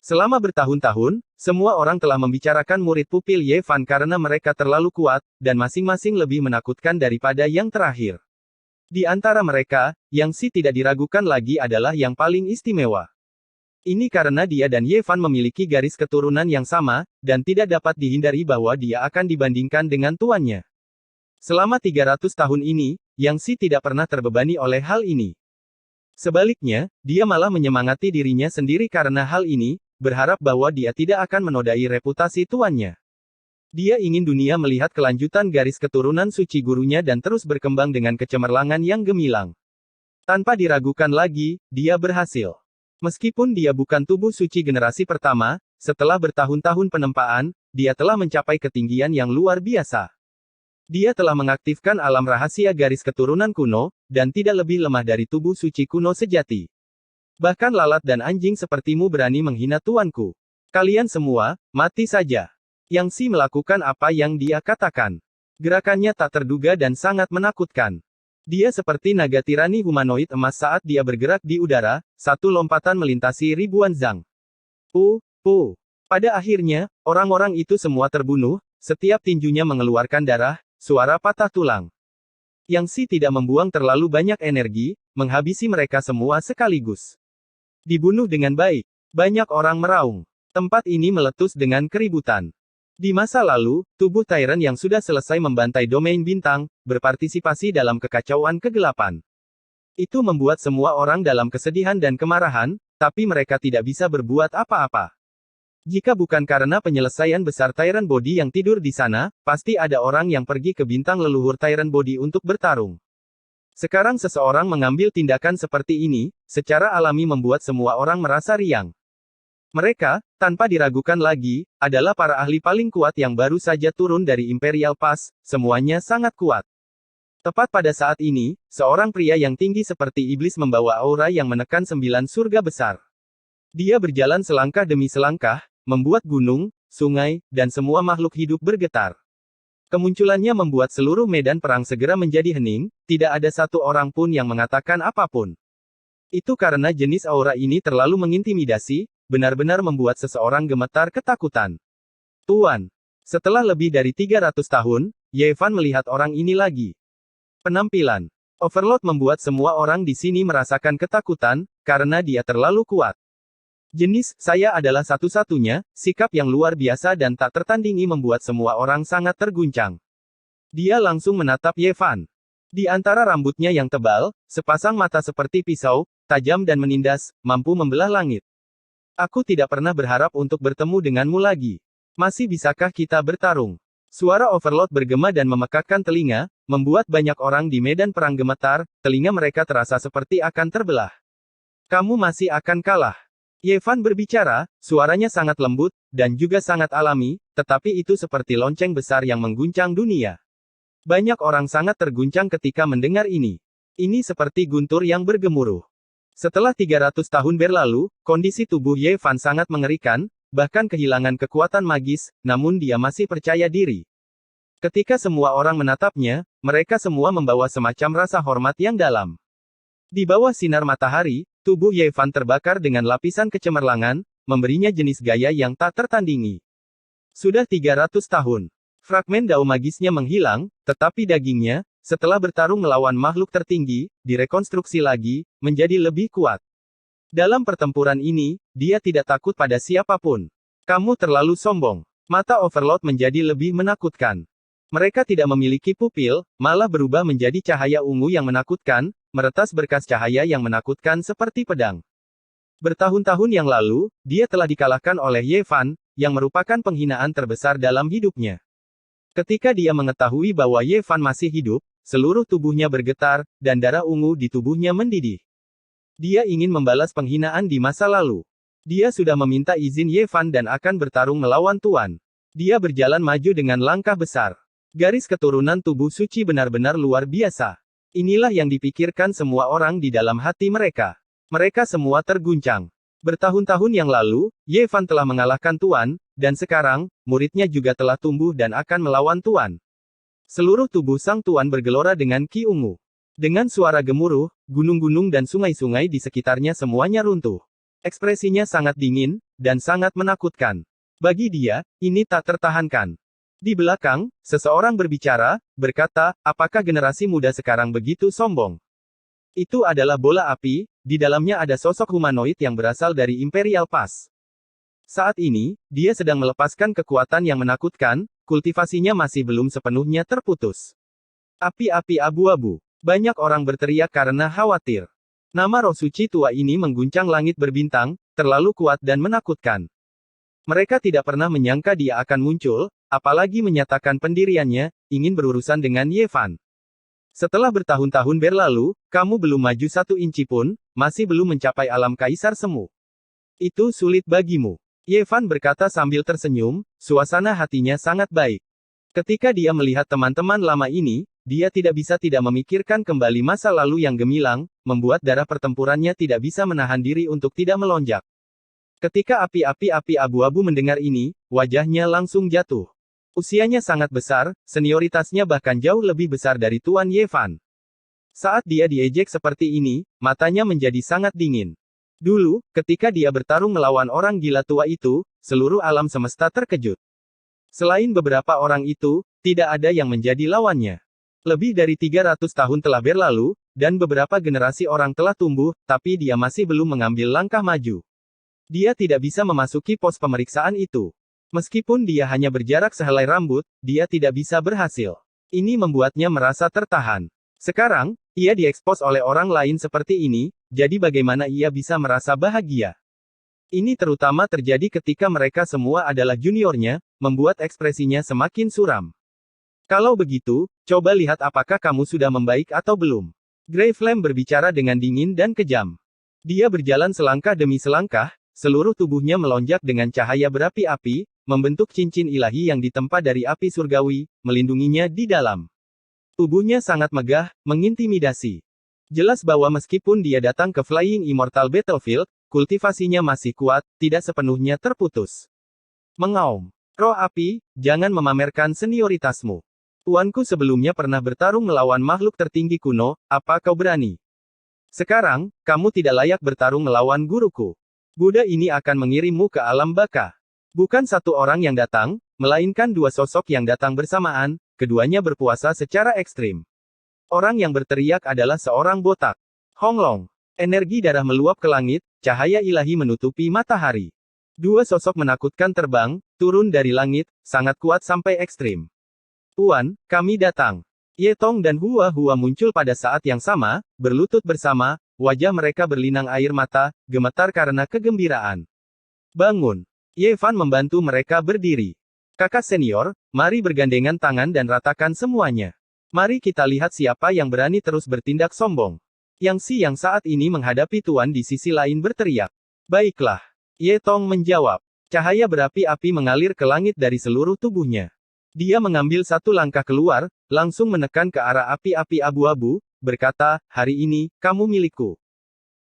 Selama bertahun-tahun, semua orang telah membicarakan murid pupil Ye Fan karena mereka terlalu kuat, dan masing-masing lebih menakutkan daripada yang terakhir. Di antara mereka, Yang Si tidak diragukan lagi adalah yang paling istimewa. Ini karena dia dan Ye Fan memiliki garis keturunan yang sama, dan tidak dapat dihindari bahwa dia akan dibandingkan dengan tuannya. Selama 300 tahun ini, Yang Si tidak pernah terbebani oleh hal ini. Sebaliknya, dia malah menyemangati dirinya sendiri karena hal ini, berharap bahwa dia tidak akan menodai reputasi tuannya. Dia ingin dunia melihat kelanjutan garis keturunan suci gurunya dan terus berkembang dengan kecemerlangan yang gemilang. Tanpa diragukan lagi, dia berhasil. Meskipun dia bukan tubuh suci generasi pertama, setelah bertahun-tahun penempaan, dia telah mencapai ketinggian yang luar biasa. Dia telah mengaktifkan alam rahasia garis keturunan kuno, dan tidak lebih lemah dari tubuh suci kuno sejati. Bahkan lalat dan anjing sepertimu berani menghina tuanku. Kalian semua, mati saja. Yang Si melakukan apa yang dia katakan. Gerakannya tak terduga dan sangat menakutkan. Dia seperti naga tirani humanoid emas saat dia bergerak di udara, satu lompatan melintasi ribuan zang. Pada akhirnya, orang-orang itu semua terbunuh, setiap tinjunya mengeluarkan darah, suara patah tulang. Yang Si tidak membuang terlalu banyak energi, menghabisi mereka semua sekaligus. Dibunuh dengan baik. Banyak orang meraung. Tempat ini meletus dengan keributan. Di masa lalu, tubuh Tyrant yang sudah selesai membantai domain bintang, berpartisipasi dalam kekacauan kegelapan. Itu membuat semua orang dalam kesedihan dan kemarahan, tapi mereka tidak bisa berbuat apa-apa. Jika bukan karena penyelesaian besar Tyrant Body yang tidur di sana, pasti ada orang yang pergi ke bintang leluhur Tyrant Body untuk bertarung. Sekarang seseorang mengambil tindakan seperti ini, secara alami membuat semua orang merasa riang. Mereka, tanpa diragukan lagi, adalah para ahli paling kuat yang baru saja turun dari Imperial Pass, semuanya sangat kuat. Tepat pada saat ini, seorang pria yang tinggi seperti iblis membawa aura yang menekan 9 surga besar. Dia berjalan selangkah demi selangkah, membuat gunung, sungai, dan semua makhluk hidup bergetar. Kemunculannya membuat seluruh medan perang segera menjadi hening, tidak ada satu orang pun yang mengatakan apapun. Itu karena jenis aura ini terlalu mengintimidasi, benar-benar membuat seseorang gemetar ketakutan. Tuan, Setelah lebih dari 300 tahun, Ye Fan melihat orang ini lagi. Penampilan Overlord membuat semua orang di sini merasakan ketakutan, karena dia terlalu kuat. Jenis, saya adalah satu-satunya, sikap yang luar biasa dan tak tertandingi membuat semua orang sangat terguncang. Dia langsung menatap Ye Fan. Di antara rambutnya yang tebal, sepasang mata seperti pisau, tajam dan menindas, mampu membelah langit. Aku tidak pernah berharap untuk bertemu denganmu lagi. Masih bisakah kita bertarung? Suara Overlord bergema dan memekakkan telinga, membuat banyak orang di medan perang gemetar, telinga mereka terasa seperti akan terbelah. Kamu masih akan kalah. Ye Fan berbicara, suaranya sangat lembut, dan juga sangat alami, tetapi itu seperti lonceng besar yang mengguncang dunia. Banyak orang sangat terguncang ketika mendengar ini. Ini seperti guntur yang bergemuruh. Setelah 300 tahun berlalu, kondisi tubuh Ye Fan sangat mengerikan, bahkan kehilangan kekuatan magis, namun dia masih percaya diri. Ketika semua orang menatapnya, mereka semua membawa semacam rasa hormat yang dalam. Di bawah sinar matahari, tubuh Ye Fan terbakar dengan lapisan kecemerlangan, memberinya jenis gaya yang tak tertandingi. Sudah 300 tahun. Fragmen dao magisnya menghilang, tetapi dagingnya, setelah bertarung melawan makhluk tertinggi, direkonstruksi lagi, menjadi lebih kuat. Dalam pertempuran ini, dia tidak takut pada siapapun. Kamu terlalu sombong. Mata Overlord menjadi lebih menakutkan. Mereka tidak memiliki pupil, malah berubah menjadi cahaya ungu yang menakutkan, meretas berkas cahaya yang menakutkan seperti pedang. Bertahun-tahun yang lalu, dia telah dikalahkan oleh Ye Fan, yang merupakan penghinaan terbesar dalam hidupnya. Ketika dia mengetahui bahwa Ye Fan masih hidup, seluruh tubuhnya bergetar, dan darah ungu di tubuhnya mendidih. Dia ingin membalas penghinaan di masa lalu. Dia sudah meminta izin Ye Fan dan akan bertarung melawan Tuan. Dia berjalan maju dengan langkah besar. Garis keturunan tubuh suci benar-benar luar biasa. Inilah yang dipikirkan semua orang di dalam hati mereka. Mereka semua terguncang. Bertahun-tahun yang lalu, Ye Fan telah mengalahkan Tuan, dan sekarang, muridnya juga telah tumbuh dan akan melawan Tuan. Seluruh tubuh sang Tuan bergelora dengan ki ungu. Dengan suara gemuruh, gunung-gunung dan sungai-sungai di sekitarnya semuanya runtuh. Ekspresinya sangat dingin, dan sangat menakutkan. Bagi dia, ini tak tertahankan. Di belakang, seseorang berbicara, berkata, apakah generasi muda sekarang begitu sombong? Itu adalah bola api, di dalamnya ada sosok humanoid yang berasal dari Imperial Pass. Saat ini, dia sedang melepaskan kekuatan yang menakutkan, kultivasinya masih belum sepenuhnya terputus. Api-api abu-abu. Banyak orang berteriak karena khawatir. Nama roh suci tua ini mengguncang langit berbintang, terlalu kuat dan menakutkan. Mereka tidak pernah menyangka dia akan muncul, apalagi menyatakan pendiriannya, ingin berurusan dengan Ye Fan. Setelah bertahun-tahun berlalu, kamu belum maju 1 inci pun, masih belum mencapai alam kaisar semu. Itu sulit bagimu. Ye Fan berkata sambil tersenyum, suasana hatinya sangat baik. Ketika dia melihat teman-teman lama ini, dia tidak bisa tidak memikirkan kembali masa lalu yang gemilang, membuat darah pertempurannya tidak bisa menahan diri untuk tidak melonjak. Ketika api-api abu-abu mendengar ini, wajahnya langsung jatuh. Usianya sangat besar, senioritasnya bahkan jauh lebih besar dari Tuan Ye Fan. Saat dia diejek seperti ini, matanya menjadi sangat dingin. Dulu, ketika dia bertarung melawan orang gila tua itu, seluruh alam semesta terkejut. Selain beberapa orang itu, tidak ada yang menjadi lawannya. Lebih dari 300 tahun telah berlalu, dan beberapa generasi orang telah tumbuh, tapi dia masih belum mengambil langkah maju. Dia tidak bisa memasuki pos pemeriksaan itu. Meskipun dia hanya berjarak sehelai rambut, dia tidak bisa berhasil. Ini membuatnya merasa tertahan. Sekarang, ia diekspos oleh orang lain seperti ini, jadi bagaimana ia bisa merasa bahagia? Ini terutama terjadi ketika mereka semua adalah juniornya, membuat ekspresinya semakin suram. Kalau begitu, coba lihat apakah kamu sudah membaik atau belum. Grey Flame berbicara dengan dingin dan kejam. Dia berjalan selangkah demi selangkah, seluruh tubuhnya melonjak dengan cahaya berapi-api, membentuk cincin ilahi yang ditempa dari api surgawi, melindunginya di dalam. Tubuhnya sangat megah, mengintimidasi. Jelas bahwa meskipun dia datang ke Flying Immortal Battlefield, kultivasinya masih kuat, tidak sepenuhnya terputus. Mengaum. Roh api, jangan memamerkan senioritasmu. Tuanku sebelumnya pernah bertarung melawan makhluk tertinggi kuno, apa kau berani? Sekarang, kamu tidak layak bertarung melawan guruku. Buddha ini akan mengirimmu ke alam baka. Bukan satu orang yang datang, melainkan dua sosok yang datang bersamaan, keduanya berpuasa secara ekstrim. Orang yang berteriak adalah seorang botak. Honglong. Energi darah meluap ke langit, cahaya ilahi menutupi matahari. Dua sosok menakutkan terbang, turun dari langit, sangat kuat sampai ekstrim. Tuan, kami datang. Ye Tong dan Hua Hua muncul pada saat yang sama, berlutut bersama, wajah mereka berlinang air mata, gemetar karena kegembiraan. Bangun. Ye Fan membantu mereka berdiri. Kakak senior, mari bergandengan tangan dan ratakan semuanya. Mari kita lihat siapa yang berani terus bertindak sombong. Yang Si yang saat ini menghadapi Tuan di sisi lain berteriak. Baiklah. Ye Tong menjawab. Cahaya berapi-api mengalir ke langit dari seluruh tubuhnya. Dia mengambil satu langkah keluar, langsung menekan ke arah api-api abu-abu, berkata, hari ini, kamu milikku.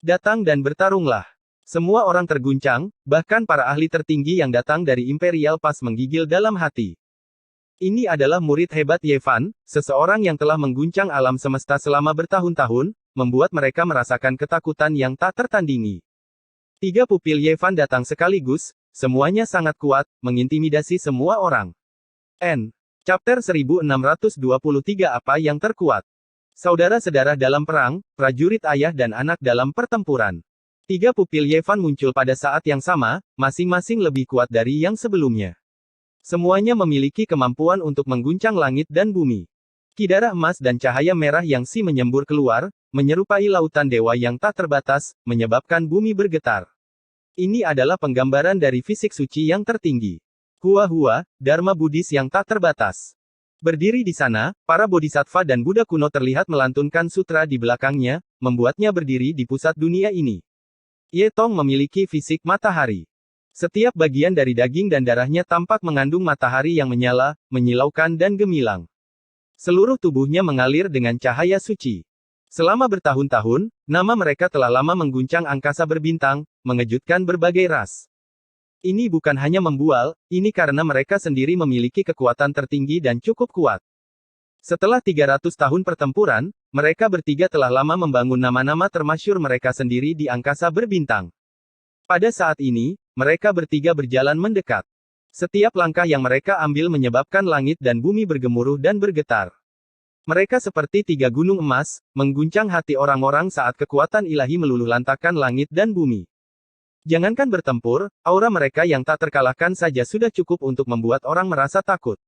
Datang dan bertarunglah. Semua orang terguncang, bahkan para ahli tertinggi yang datang dari Imperial Pass menggigil dalam hati. Ini adalah murid hebat Ye Fan, seseorang yang telah mengguncang alam semesta selama bertahun-tahun, membuat mereka merasakan ketakutan yang tak tertandingi. Tiga pupil Ye Fan datang sekaligus, semuanya sangat kuat, mengintimidasi semua orang. Chapter 1623 Apa yang terkuat? Saudara-saudara dalam perang, prajurit ayah dan anak dalam pertempuran. Tiga pupil Ye Fan muncul pada saat yang sama, masing-masing lebih kuat dari yang sebelumnya. Semuanya memiliki kemampuan untuk mengguncang langit dan bumi. Kidarah emas dan cahaya merah yang Si menyembur keluar, menyerupai lautan dewa yang tak terbatas, menyebabkan bumi bergetar. Ini adalah penggambaran dari fisik suci yang tertinggi. Hua Hua, Dharma Buddhis yang tak terbatas. Berdiri di sana, para bodhisattva dan Buddha kuno terlihat melantunkan sutra di belakangnya, membuatnya berdiri di pusat dunia ini. Ye Tong memiliki fisik matahari. Setiap bagian dari daging dan darahnya tampak mengandung matahari yang menyala, menyilaukan dan gemilang. Seluruh tubuhnya mengalir dengan cahaya suci. Selama bertahun-tahun, nama mereka telah lama mengguncang angkasa berbintang, mengejutkan berbagai ras. Ini bukan hanya membual, ini karena mereka sendiri memiliki kekuatan tertinggi dan cukup kuat. Setelah 300 tahun pertempuran, mereka bertiga telah lama membangun nama-nama termasyhur mereka sendiri di angkasa berbintang. Pada saat ini, mereka bertiga berjalan mendekat. Setiap langkah yang mereka ambil menyebabkan langit dan bumi bergemuruh dan bergetar. Mereka seperti tiga gunung emas, mengguncang hati orang-orang saat kekuatan ilahi meluluh lantakkan langit dan bumi. Jangankan bertempur, aura mereka yang tak terkalahkan saja sudah cukup untuk membuat orang merasa takut.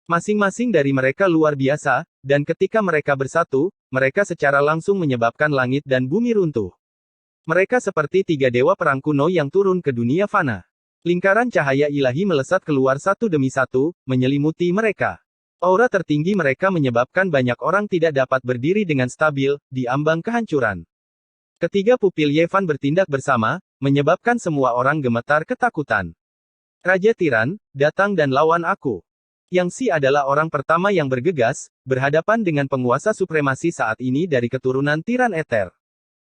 Masing-masing dari mereka luar biasa, dan ketika mereka bersatu, mereka secara langsung menyebabkan langit dan bumi runtuh. Mereka seperti tiga dewa perang kuno yang turun ke dunia fana. Lingkaran cahaya ilahi melesat keluar satu demi satu, menyelimuti mereka. Aura tertinggi mereka menyebabkan banyak orang tidak dapat berdiri dengan stabil, di ambang kehancuran. Ketiga pupil Ye Fan bertindak bersama, menyebabkan semua orang gemetar ketakutan. Raja Tiran, datang dan lawan aku. Yang Si adalah orang pertama yang bergegas, berhadapan dengan penguasa supremasi saat ini dari keturunan Tiran Ether.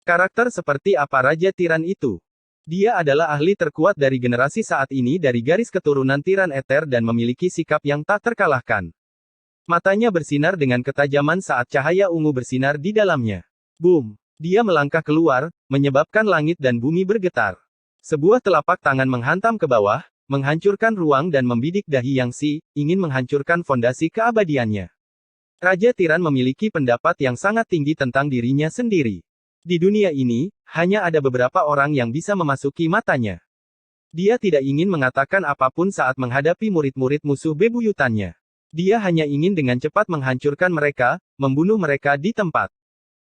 Karakter seperti apa Raja Tiran itu? Dia adalah ahli terkuat dari generasi saat ini dari garis keturunan Tiran Ether dan memiliki sikap yang tak terkalahkan. Matanya bersinar dengan ketajaman saat cahaya ungu bersinar di dalamnya. Boom! Dia melangkah keluar, menyebabkan langit dan bumi bergetar. Sebuah telapak tangan menghantam ke bawah, menghancurkan ruang dan membidik dahi Yang Si, ingin menghancurkan fondasi keabadiannya. Raja Tiran memiliki pendapat yang sangat tinggi tentang dirinya sendiri. Di dunia ini, hanya ada beberapa orang yang bisa memasuki matanya. Dia tidak ingin mengatakan apapun saat menghadapi murid-murid musuh bebuyutannya. Dia hanya ingin dengan cepat menghancurkan mereka, membunuh mereka di tempat.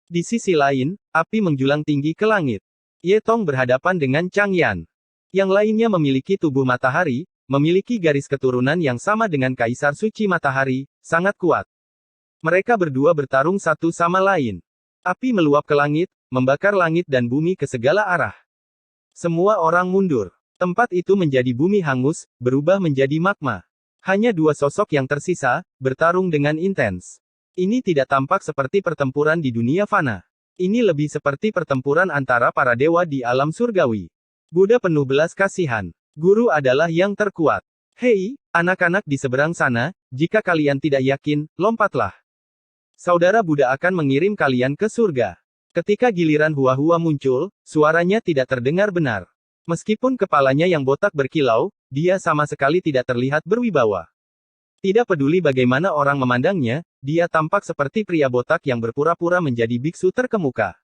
Di sisi lain, api menjulang tinggi ke langit. Ye Tong berhadapan dengan Chang Yan. Yang lainnya memiliki tubuh matahari, memiliki garis keturunan yang sama dengan Kaisar Suci Matahari, sangat kuat. Mereka berdua bertarung satu sama lain. Api meluap ke langit, membakar langit dan bumi ke segala arah. Semua orang mundur. Tempat itu menjadi bumi hangus, berubah menjadi magma. Hanya dua sosok yang tersisa, bertarung dengan intens. Ini tidak tampak seperti pertempuran di dunia fana. Ini lebih seperti pertempuran antara para dewa di alam surgawi. Buddha penuh belas kasihan. Guru adalah yang terkuat. Hei, anak-anak di seberang sana, jika kalian tidak yakin, lompatlah. Saudara Buddha akan mengirim kalian ke surga. Ketika giliran Hua-Hua muncul, suaranya tidak terdengar benar. Meskipun kepalanya yang botak berkilau, dia sama sekali tidak terlihat berwibawa. Tidak peduli bagaimana orang memandangnya, dia tampak seperti pria botak yang berpura-pura menjadi biksu terkemuka.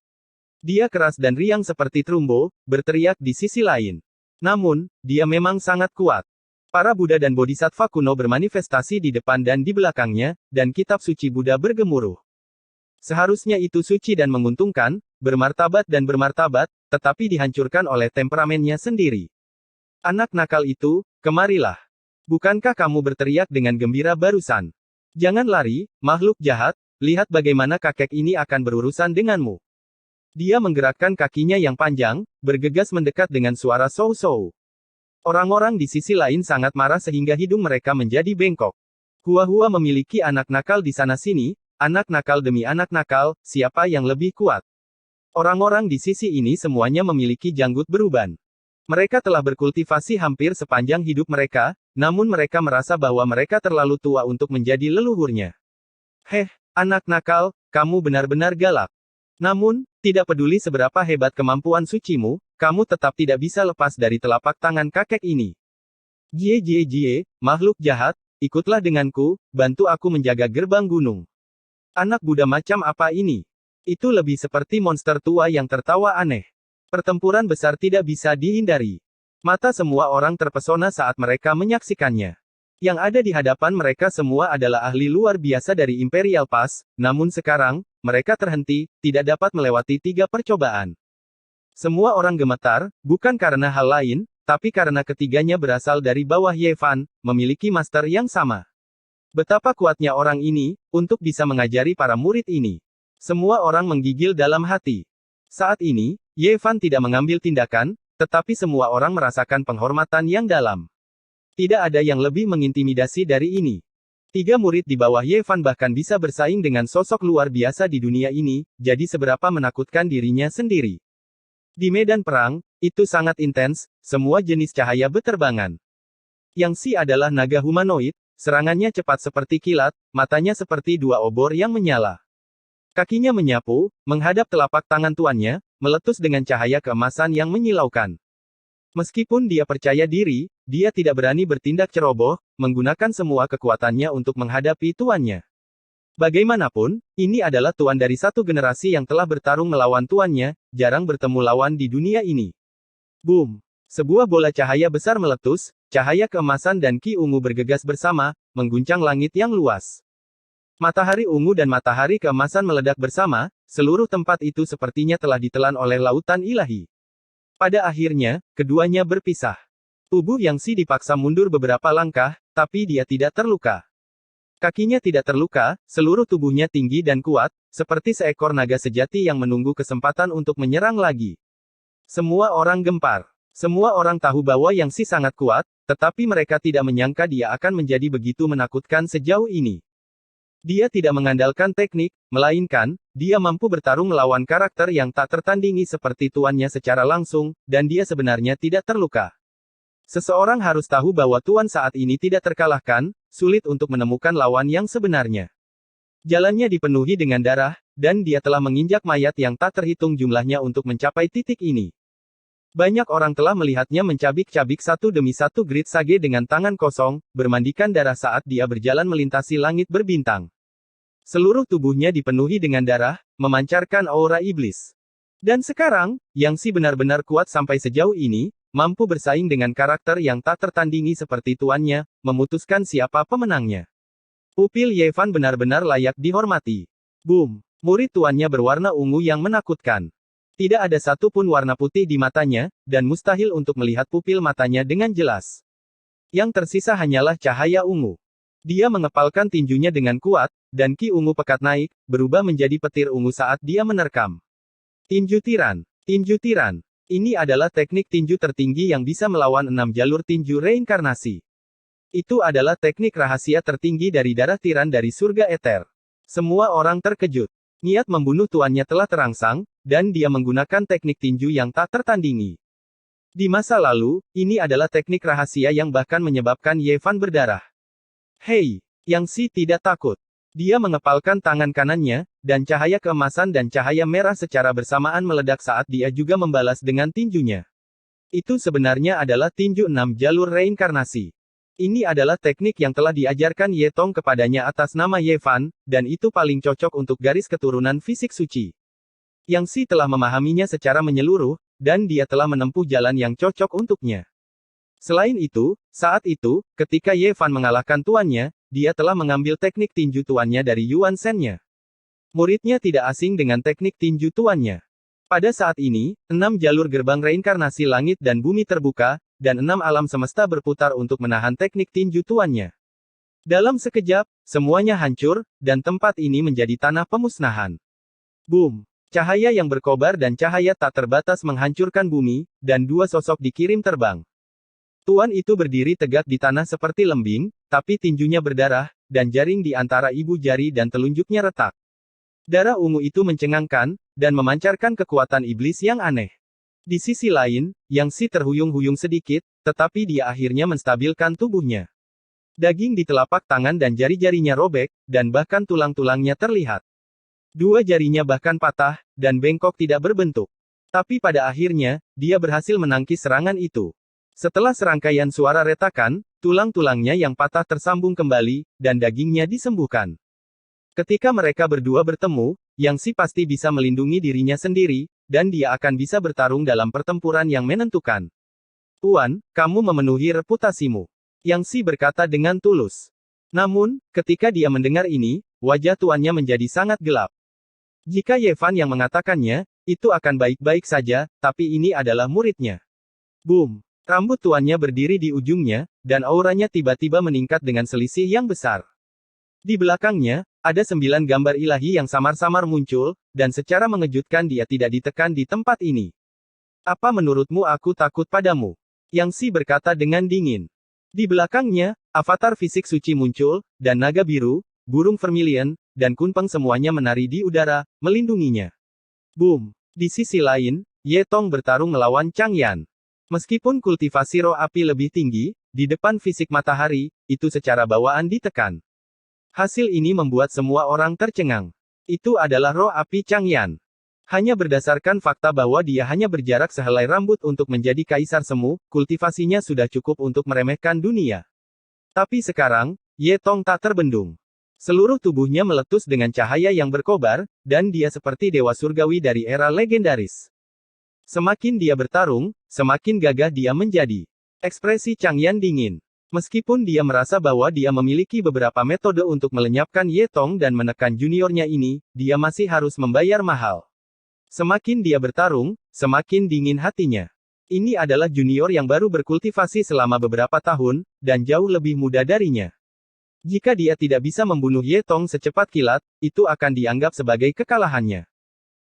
Dia keras dan riang seperti Trumbo, berteriak di sisi lain. Namun, dia memang sangat kuat. Para Buddha dan Bodhisattva kuno bermanifestasi di depan dan di belakangnya, dan kitab suci Buddha bergemuruh. Seharusnya itu suci dan menguntungkan, bermartabat dan bermartabat, tetapi dihancurkan oleh temperamennya sendiri. Anak nakal itu, kemarilah. Bukankah kamu berteriak dengan gembira barusan? Jangan lari, makhluk jahat, lihat bagaimana kakek ini akan berurusan denganmu. Dia menggerakkan kakinya yang panjang, bergegas mendekat dengan suara sow-sow. Orang-orang di sisi lain sangat marah sehingga hidung mereka menjadi bengkok. Hua-hua memiliki anak nakal di sana-sini, anak nakal demi anak nakal, siapa yang lebih kuat? Orang-orang di sisi ini semuanya memiliki janggut beruban. Mereka telah berkultivasi hampir sepanjang hidup mereka, namun mereka merasa bahwa mereka terlalu tua untuk menjadi leluhurnya. Heh, anak nakal, kamu benar-benar galak. Namun, tidak peduli seberapa hebat kemampuan sucimu, kamu tetap tidak bisa lepas dari telapak tangan kakek ini. Jie, makhluk jahat, ikutlah denganku, bantu aku menjaga gerbang gunung. Anak Buddha macam apa ini? Itu lebih seperti monster tua yang tertawa aneh. Pertempuran besar tidak bisa dihindari. Mata semua orang terpesona saat mereka menyaksikannya. Yang ada di hadapan mereka semua adalah ahli luar biasa dari Imperial Pass, namun sekarang, mereka terhenti, tidak dapat melewati 3 percobaan. Semua orang gemetar, bukan karena hal lain, tapi karena ketiganya berasal dari bawah Ye Fan, memiliki master yang sama. Betapa kuatnya orang ini, untuk bisa mengajari para murid ini. Semua orang menggigil dalam hati. Saat ini, Ye Fan tidak mengambil tindakan, tetapi semua orang merasakan penghormatan yang dalam. Tidak ada yang lebih mengintimidasi dari ini. 3 murid di bawah Ye Fan bahkan bisa bersaing dengan sosok luar biasa di dunia ini, jadi seberapa menakutkan dirinya sendiri. Di medan perang, itu sangat intens, semua jenis cahaya beterbangan. Yang Si adalah naga humanoid, serangannya cepat seperti kilat, matanya seperti 2 obor yang menyala. Kakinya menyapu, menghadap telapak tangan tuannya, meletus dengan cahaya keemasan yang menyilaukan. Meskipun dia percaya diri, dia tidak berani bertindak ceroboh, menggunakan semua kekuatannya untuk menghadapi tuannya. Bagaimanapun, ini adalah tuan dari satu generasi yang telah bertarung melawan tuannya, jarang bertemu lawan di dunia ini. Boom! Sebuah bola cahaya besar meletus, cahaya keemasan dan ki ungu bergegas bersama, mengguncang langit yang luas. Matahari ungu dan matahari keemasan meledak bersama, seluruh tempat itu sepertinya telah ditelan oleh lautan ilahi. Pada akhirnya, keduanya berpisah. Tubuh Yang Si dipaksa mundur beberapa langkah, tapi dia tidak terluka. Kakinya tidak terluka, seluruh tubuhnya tinggi dan kuat, seperti seekor naga sejati yang menunggu kesempatan untuk menyerang lagi. Semua orang gempar. Semua orang tahu bahwa Yang Si sangat kuat, tetapi mereka tidak menyangka dia akan menjadi begitu menakutkan sejauh ini. Dia tidak mengandalkan teknik, melainkan, dia mampu bertarung melawan karakter yang tak tertandingi seperti tuannya secara langsung, dan dia sebenarnya tidak terluka. Seseorang harus tahu bahwa tuan saat ini tidak terkalahkan, sulit untuk menemukan lawan yang sebenarnya. Jalannya dipenuhi dengan darah, dan dia telah menginjak mayat yang tak terhitung jumlahnya untuk mencapai titik ini. Banyak orang telah melihatnya mencabik-cabik satu demi satu grid sage dengan tangan kosong, bermandikan darah saat dia berjalan melintasi langit berbintang. Seluruh tubuhnya dipenuhi dengan darah, memancarkan aura iblis. Dan sekarang, Yang Si benar-benar kuat sampai sejauh ini, mampu bersaing dengan karakter yang tak tertandingi seperti tuannya, memutuskan siapa pemenangnya. Pupil Ye Fan benar-benar layak dihormati. Boom! Murid tuannya berwarna ungu yang menakutkan. Tidak ada satu pun warna putih di matanya, dan mustahil untuk melihat pupil matanya dengan jelas. Yang tersisa hanyalah cahaya ungu. Dia mengepalkan tinjunya dengan kuat, dan ki ungu pekat naik, berubah menjadi petir ungu saat dia menerkam. Tinju tiran. Tinju tiran. Ini adalah teknik tinju tertinggi yang bisa melawan 6 jalur tinju reinkarnasi. Itu adalah teknik rahasia tertinggi dari darah tiran dari surga Eter. Semua orang terkejut. Niat membunuh tuannya telah terangsang, dan dia menggunakan teknik tinju yang tak tertandingi. Di masa lalu, ini adalah teknik rahasia yang bahkan menyebabkan Ye Fan berdarah. Hei, Yang Si tidak takut. Dia mengepalkan tangan kanannya, dan cahaya keemasan dan cahaya merah secara bersamaan meledak saat dia juga membalas dengan tinjunya. Itu sebenarnya adalah tinju 6 jalur reinkarnasi. Ini adalah teknik yang telah diajarkan Ye Tong kepadanya atas nama Ye Fan, dan itu paling cocok untuk garis keturunan fisik suci. Yang Si telah memahaminya secara menyeluruh, dan dia telah menempuh jalan yang cocok untuknya. Selain itu, saat itu, ketika Ye Fan mengalahkan tuannya, dia telah mengambil teknik tinju tuannya dari Yuan Shen-nya. Muridnya tidak asing dengan teknik tinju tuannya. Pada saat ini, 6 jalur gerbang reinkarnasi langit dan bumi terbuka, dan 6 alam semesta berputar untuk menahan teknik tinju tuannya. Dalam sekejap, semuanya hancur, dan tempat ini menjadi tanah pemusnahan. Boom! Cahaya yang berkobar dan cahaya tak terbatas menghancurkan bumi, dan 2 sosok dikirim terbang. Tuan itu berdiri tegak di tanah seperti lembing, tapi tinjunya berdarah, dan jaring di antara ibu jari dan telunjuknya retak. Darah ungu itu mencengangkan, dan memancarkan kekuatan iblis yang aneh. Di sisi lain, Yang Si terhuyung-huyung sedikit, tetapi dia akhirnya menstabilkan tubuhnya. Daging di telapak tangan dan jari-jarinya robek, dan bahkan tulang-tulangnya terlihat. 2 jarinya bahkan patah, dan bengkok tidak berbentuk. Tapi pada akhirnya, dia berhasil menangkis serangan itu. Setelah serangkaian suara retakan, tulang-tulangnya yang patah tersambung kembali, dan dagingnya disembuhkan. Ketika mereka berdua bertemu, Yang Si pasti bisa melindungi dirinya sendiri, dan dia akan bisa bertarung dalam pertempuran yang menentukan. Tuan, kamu memenuhi reputasimu. Yang Si berkata dengan tulus. Namun, ketika dia mendengar ini, wajah tuannya menjadi sangat gelap. Jika Ye Fan yang mengatakannya, itu akan baik-baik saja, tapi ini adalah muridnya. Boom! Rambut tuannya berdiri di ujungnya, dan auranya tiba-tiba meningkat dengan selisih yang besar. Di belakangnya, ada 9 gambar ilahi yang samar-samar muncul, dan secara mengejutkan dia tidak ditekan di tempat ini. Apa menurutmu aku takut padamu? Yang Si berkata dengan dingin. Di belakangnya, avatar fisik suci muncul, dan naga biru, burung vermilion, dan kunpeng semuanya menari di udara, melindunginya. Boom! Di sisi lain, Ye Tong bertarung melawan Chang Yan. Meskipun kultivasi roh api lebih tinggi, di depan fisik matahari, itu secara bawaan ditekan. Hasil ini membuat semua orang tercengang. Itu adalah roh api Chang Yan. Hanya berdasarkan fakta bahwa dia hanya berjarak sehelai rambut untuk menjadi kaisar semu, kultivasinya sudah cukup untuk meremehkan dunia. Tapi sekarang, Ye Tong tak terbendung. Seluruh tubuhnya meletus dengan cahaya yang berkobar, dan dia seperti dewa surgawi dari era legendaris. Semakin dia bertarung, semakin gagah dia menjadi. Ekspresi Chang Yan dingin. Meskipun dia merasa bahwa dia memiliki beberapa metode untuk melenyapkan Ye Tong dan menekan juniornya ini, dia masih harus membayar mahal. Semakin dia bertarung, semakin dingin hatinya. Ini adalah junior yang baru berkultivasi selama beberapa tahun, dan jauh lebih muda darinya. Jika dia tidak bisa membunuh Ye Tong secepat kilat, itu akan dianggap sebagai kekalahannya.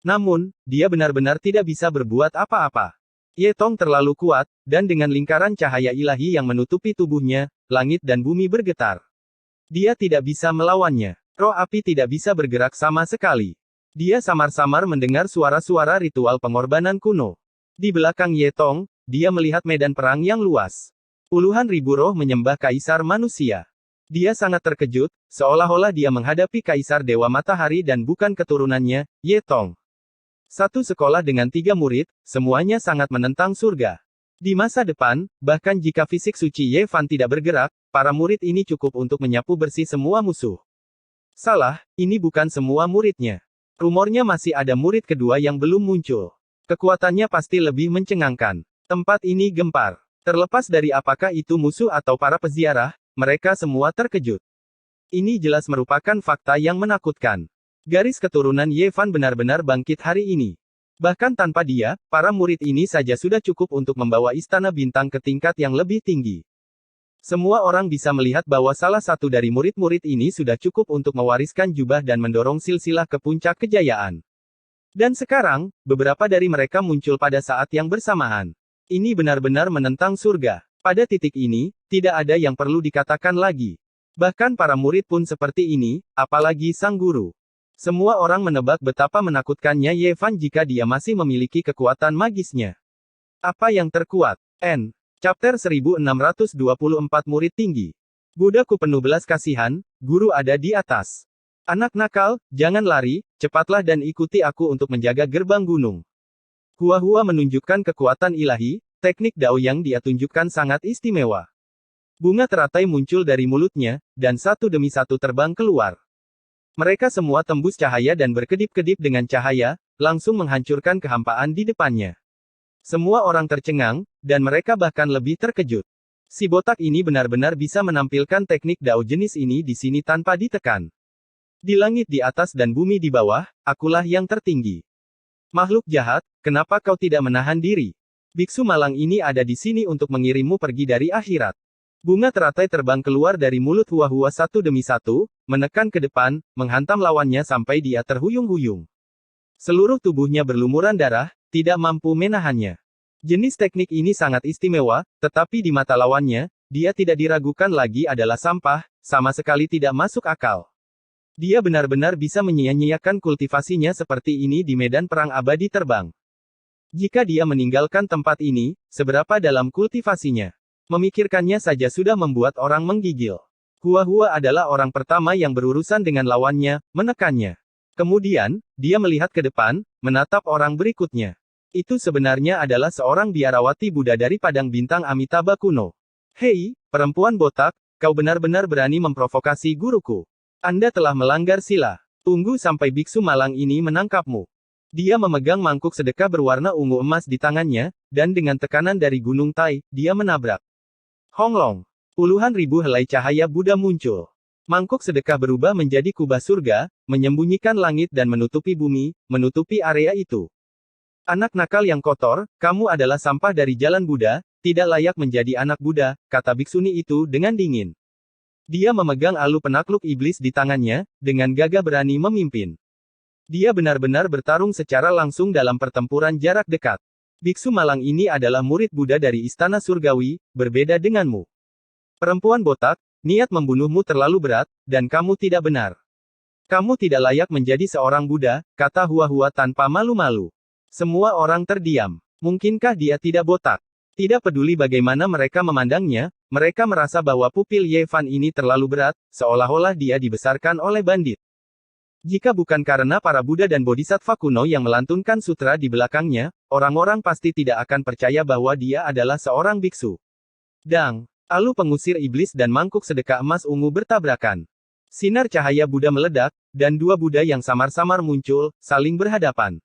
Namun, dia benar-benar tidak bisa berbuat apa-apa. Ye Tong terlalu kuat, dan dengan lingkaran cahaya ilahi yang menutupi tubuhnya, langit dan bumi bergetar. Dia tidak bisa melawannya. Roh api tidak bisa bergerak sama sekali. Dia samar-samar mendengar suara-suara ritual pengorbanan kuno. Di belakang Ye Tong, dia melihat medan perang yang luas. Puluhan ribu roh menyembah kaisar manusia. Dia sangat terkejut, seolah-olah dia menghadapi kaisar dewa matahari dan bukan keturunannya, Ye Tong. Satu sekolah dengan 3 murid, semuanya sangat menentang surga. Di masa depan, bahkan jika fisik suci Ye Fan tidak bergerak, para murid ini cukup untuk menyapu bersih semua musuh. Salah, ini bukan semua muridnya. Rumornya masih ada murid kedua yang belum muncul. Kekuatannya pasti lebih mencengangkan. Tempat ini gempar. Terlepas dari apakah itu musuh atau para peziarah, mereka semua terkejut. Ini jelas merupakan fakta yang menakutkan. Garis keturunan Ye Fan benar-benar bangkit hari ini. Bahkan tanpa dia, para murid ini saja sudah cukup untuk membawa istana bintang ke tingkat yang lebih tinggi. Semua orang bisa melihat bahwa salah satu dari murid-murid ini sudah cukup untuk mewariskan jubah dan mendorong silsilah ke puncak kejayaan. Dan sekarang, beberapa dari mereka muncul pada saat yang bersamaan. Ini benar-benar menentang surga. Pada titik ini, tidak ada yang perlu dikatakan lagi. Bahkan para murid pun seperti ini, apalagi sang guru. Semua orang menebak betapa menakutkannya Ye Fan jika dia masih memiliki kekuatan magisnya. Apa yang terkuat? N. Chapter 1624 Murid Tinggi. Budaku penuh belas kasihan, guru ada di atas. Anak nakal, jangan lari, cepatlah dan ikuti aku untuk menjaga gerbang gunung. Hua-Hua menunjukkan kekuatan ilahi, teknik Dao yang dia tunjukkan sangat istimewa. Bunga teratai muncul dari mulutnya, dan satu demi satu terbang keluar. Mereka semua tembus cahaya dan berkedip-kedip dengan cahaya, langsung menghancurkan kehampaan di depannya. Semua orang tercengang, dan mereka bahkan lebih terkejut. Si botak ini benar-benar bisa menampilkan teknik Dao jenis ini di sini tanpa ditekan. Di langit di atas dan bumi di bawah, akulah yang tertinggi. Makhluk jahat, kenapa kau tidak menahan diri? Biksu malang ini ada di sini untuk mengirimmu pergi dari akhirat. Bunga teratai terbang keluar dari mulut Hua-Hua satu demi satu, menekan ke depan, menghantam lawannya sampai dia terhuyung-huyung. Seluruh tubuhnya berlumuran darah, tidak mampu menahannya. Jenis teknik ini sangat istimewa, tetapi di mata lawannya, dia tidak diragukan lagi adalah sampah, sama sekali tidak masuk akal. Dia benar-benar bisa menyia-nyiakan kultivasinya seperti ini di medan perang abadi terbang. Jika dia meninggalkan tempat ini, seberapa dalam kultivasinya? Memikirkannya saja sudah membuat orang menggigil. Hua-Hua adalah orang pertama yang berurusan dengan lawannya, menekannya. Kemudian, dia melihat ke depan, menatap orang berikutnya. Itu sebenarnya adalah seorang biarawati Buddha dari padang bintang Amitabha kuno. Hei, perempuan botak, kau benar-benar berani memprovokasi guruku. Anda telah melanggar sila. Tunggu sampai biksu malang ini menangkapmu. Dia memegang mangkuk sedekah berwarna ungu emas di tangannya, dan dengan tekanan dari Gunung Tai, dia menabrak. Honglong. Puluhan ribu helai cahaya Buddha muncul. Mangkuk sedekah berubah menjadi kubah surga, menyembunyikan langit dan menutupi bumi, menutupi area itu. Anak nakal yang kotor, kamu adalah sampah dari jalan Buddha, tidak layak menjadi anak Buddha, kata biksuni itu dengan dingin. Dia memegang alu penakluk iblis di tangannya, dengan gagah berani memimpin. Dia benar-benar bertarung secara langsung dalam pertempuran jarak dekat. Biksu malang ini adalah murid Buddha dari Istana Surgawi, berbeda denganmu. Perempuan botak, niat membunuhmu terlalu berat, dan kamu tidak benar. Kamu tidak layak menjadi seorang Buddha, kata Hua-Hua tanpa malu-malu. Semua orang terdiam. Mungkinkah dia tidak botak? Tidak peduli bagaimana mereka memandangnya, mereka merasa bahwa pupil Ye Fan ini terlalu berat, seolah-olah dia dibesarkan oleh bandit. Jika bukan karena para Buddha dan Bodhisattva kuno yang melantunkan sutra di belakangnya, orang-orang pasti tidak akan percaya bahwa dia adalah seorang biksu. Dang! Alu pengusir iblis dan mangkuk sedekah emas ungu bertabrakan. Sinar cahaya Buddha meledak, dan dua Buddha yang samar-samar muncul, saling berhadapan.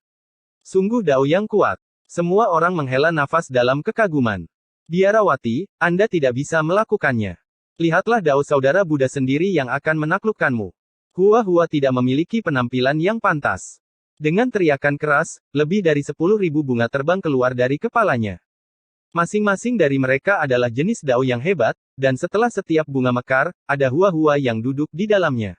Sungguh Dao yang kuat. Semua orang menghela nafas dalam kekaguman. Biarawati, Anda tidak bisa melakukannya. Lihatlah Dao saudara Buddha sendiri yang akan menaklukkanmu. Hua-Hua tidak memiliki penampilan yang pantas. Dengan teriakan keras, lebih dari 10.000 bunga terbang keluar dari kepalanya. Masing-masing dari mereka adalah jenis Dao yang hebat, dan setelah setiap bunga mekar, ada Hua-Hua yang duduk di dalamnya.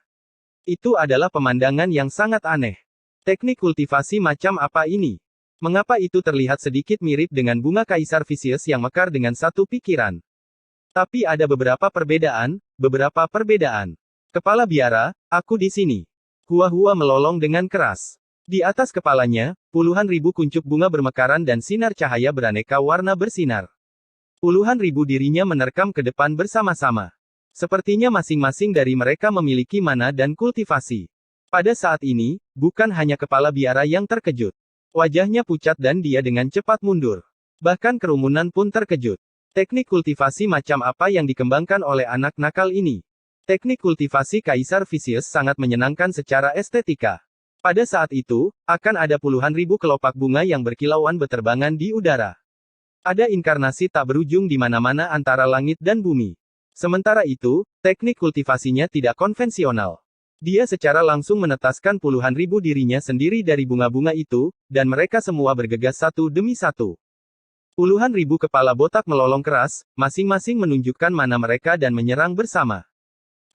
Itu adalah pemandangan yang sangat aneh. Teknik kultivasi macam apa ini? Mengapa itu terlihat sedikit mirip dengan bunga Kaisar Vicious yang mekar dengan satu pikiran? Tapi ada beberapa perbedaan. Kepala biara, aku di sini. Hua-Hua melolong dengan keras. Di atas kepalanya, puluhan ribu kuncup bunga bermekaran dan sinar cahaya beraneka warna bersinar. Puluhan ribu dirinya menerkam ke depan bersama-sama. Sepertinya masing-masing dari mereka memiliki mana dan kultivasi. Pada saat ini, bukan hanya kepala biara yang terkejut. Wajahnya pucat dan dia dengan cepat mundur. Bahkan kerumunan pun terkejut. Teknik kultivasi macam apa yang dikembangkan oleh anak nakal ini? Teknik kultivasi Kaisar Vicious sangat menyenangkan secara estetika. Pada saat itu, akan ada puluhan ribu kelopak bunga yang berkilauan beterbangan di udara. Ada inkarnasi tak berujung di mana-mana antara langit dan bumi. Sementara itu, teknik kultivasinya tidak konvensional. Dia secara langsung menetaskan puluhan ribu dirinya sendiri dari bunga-bunga itu, dan mereka semua bergegas satu demi satu. Puluhan ribu kepala botak melolong keras, masing-masing menunjukkan mana mereka dan menyerang bersama.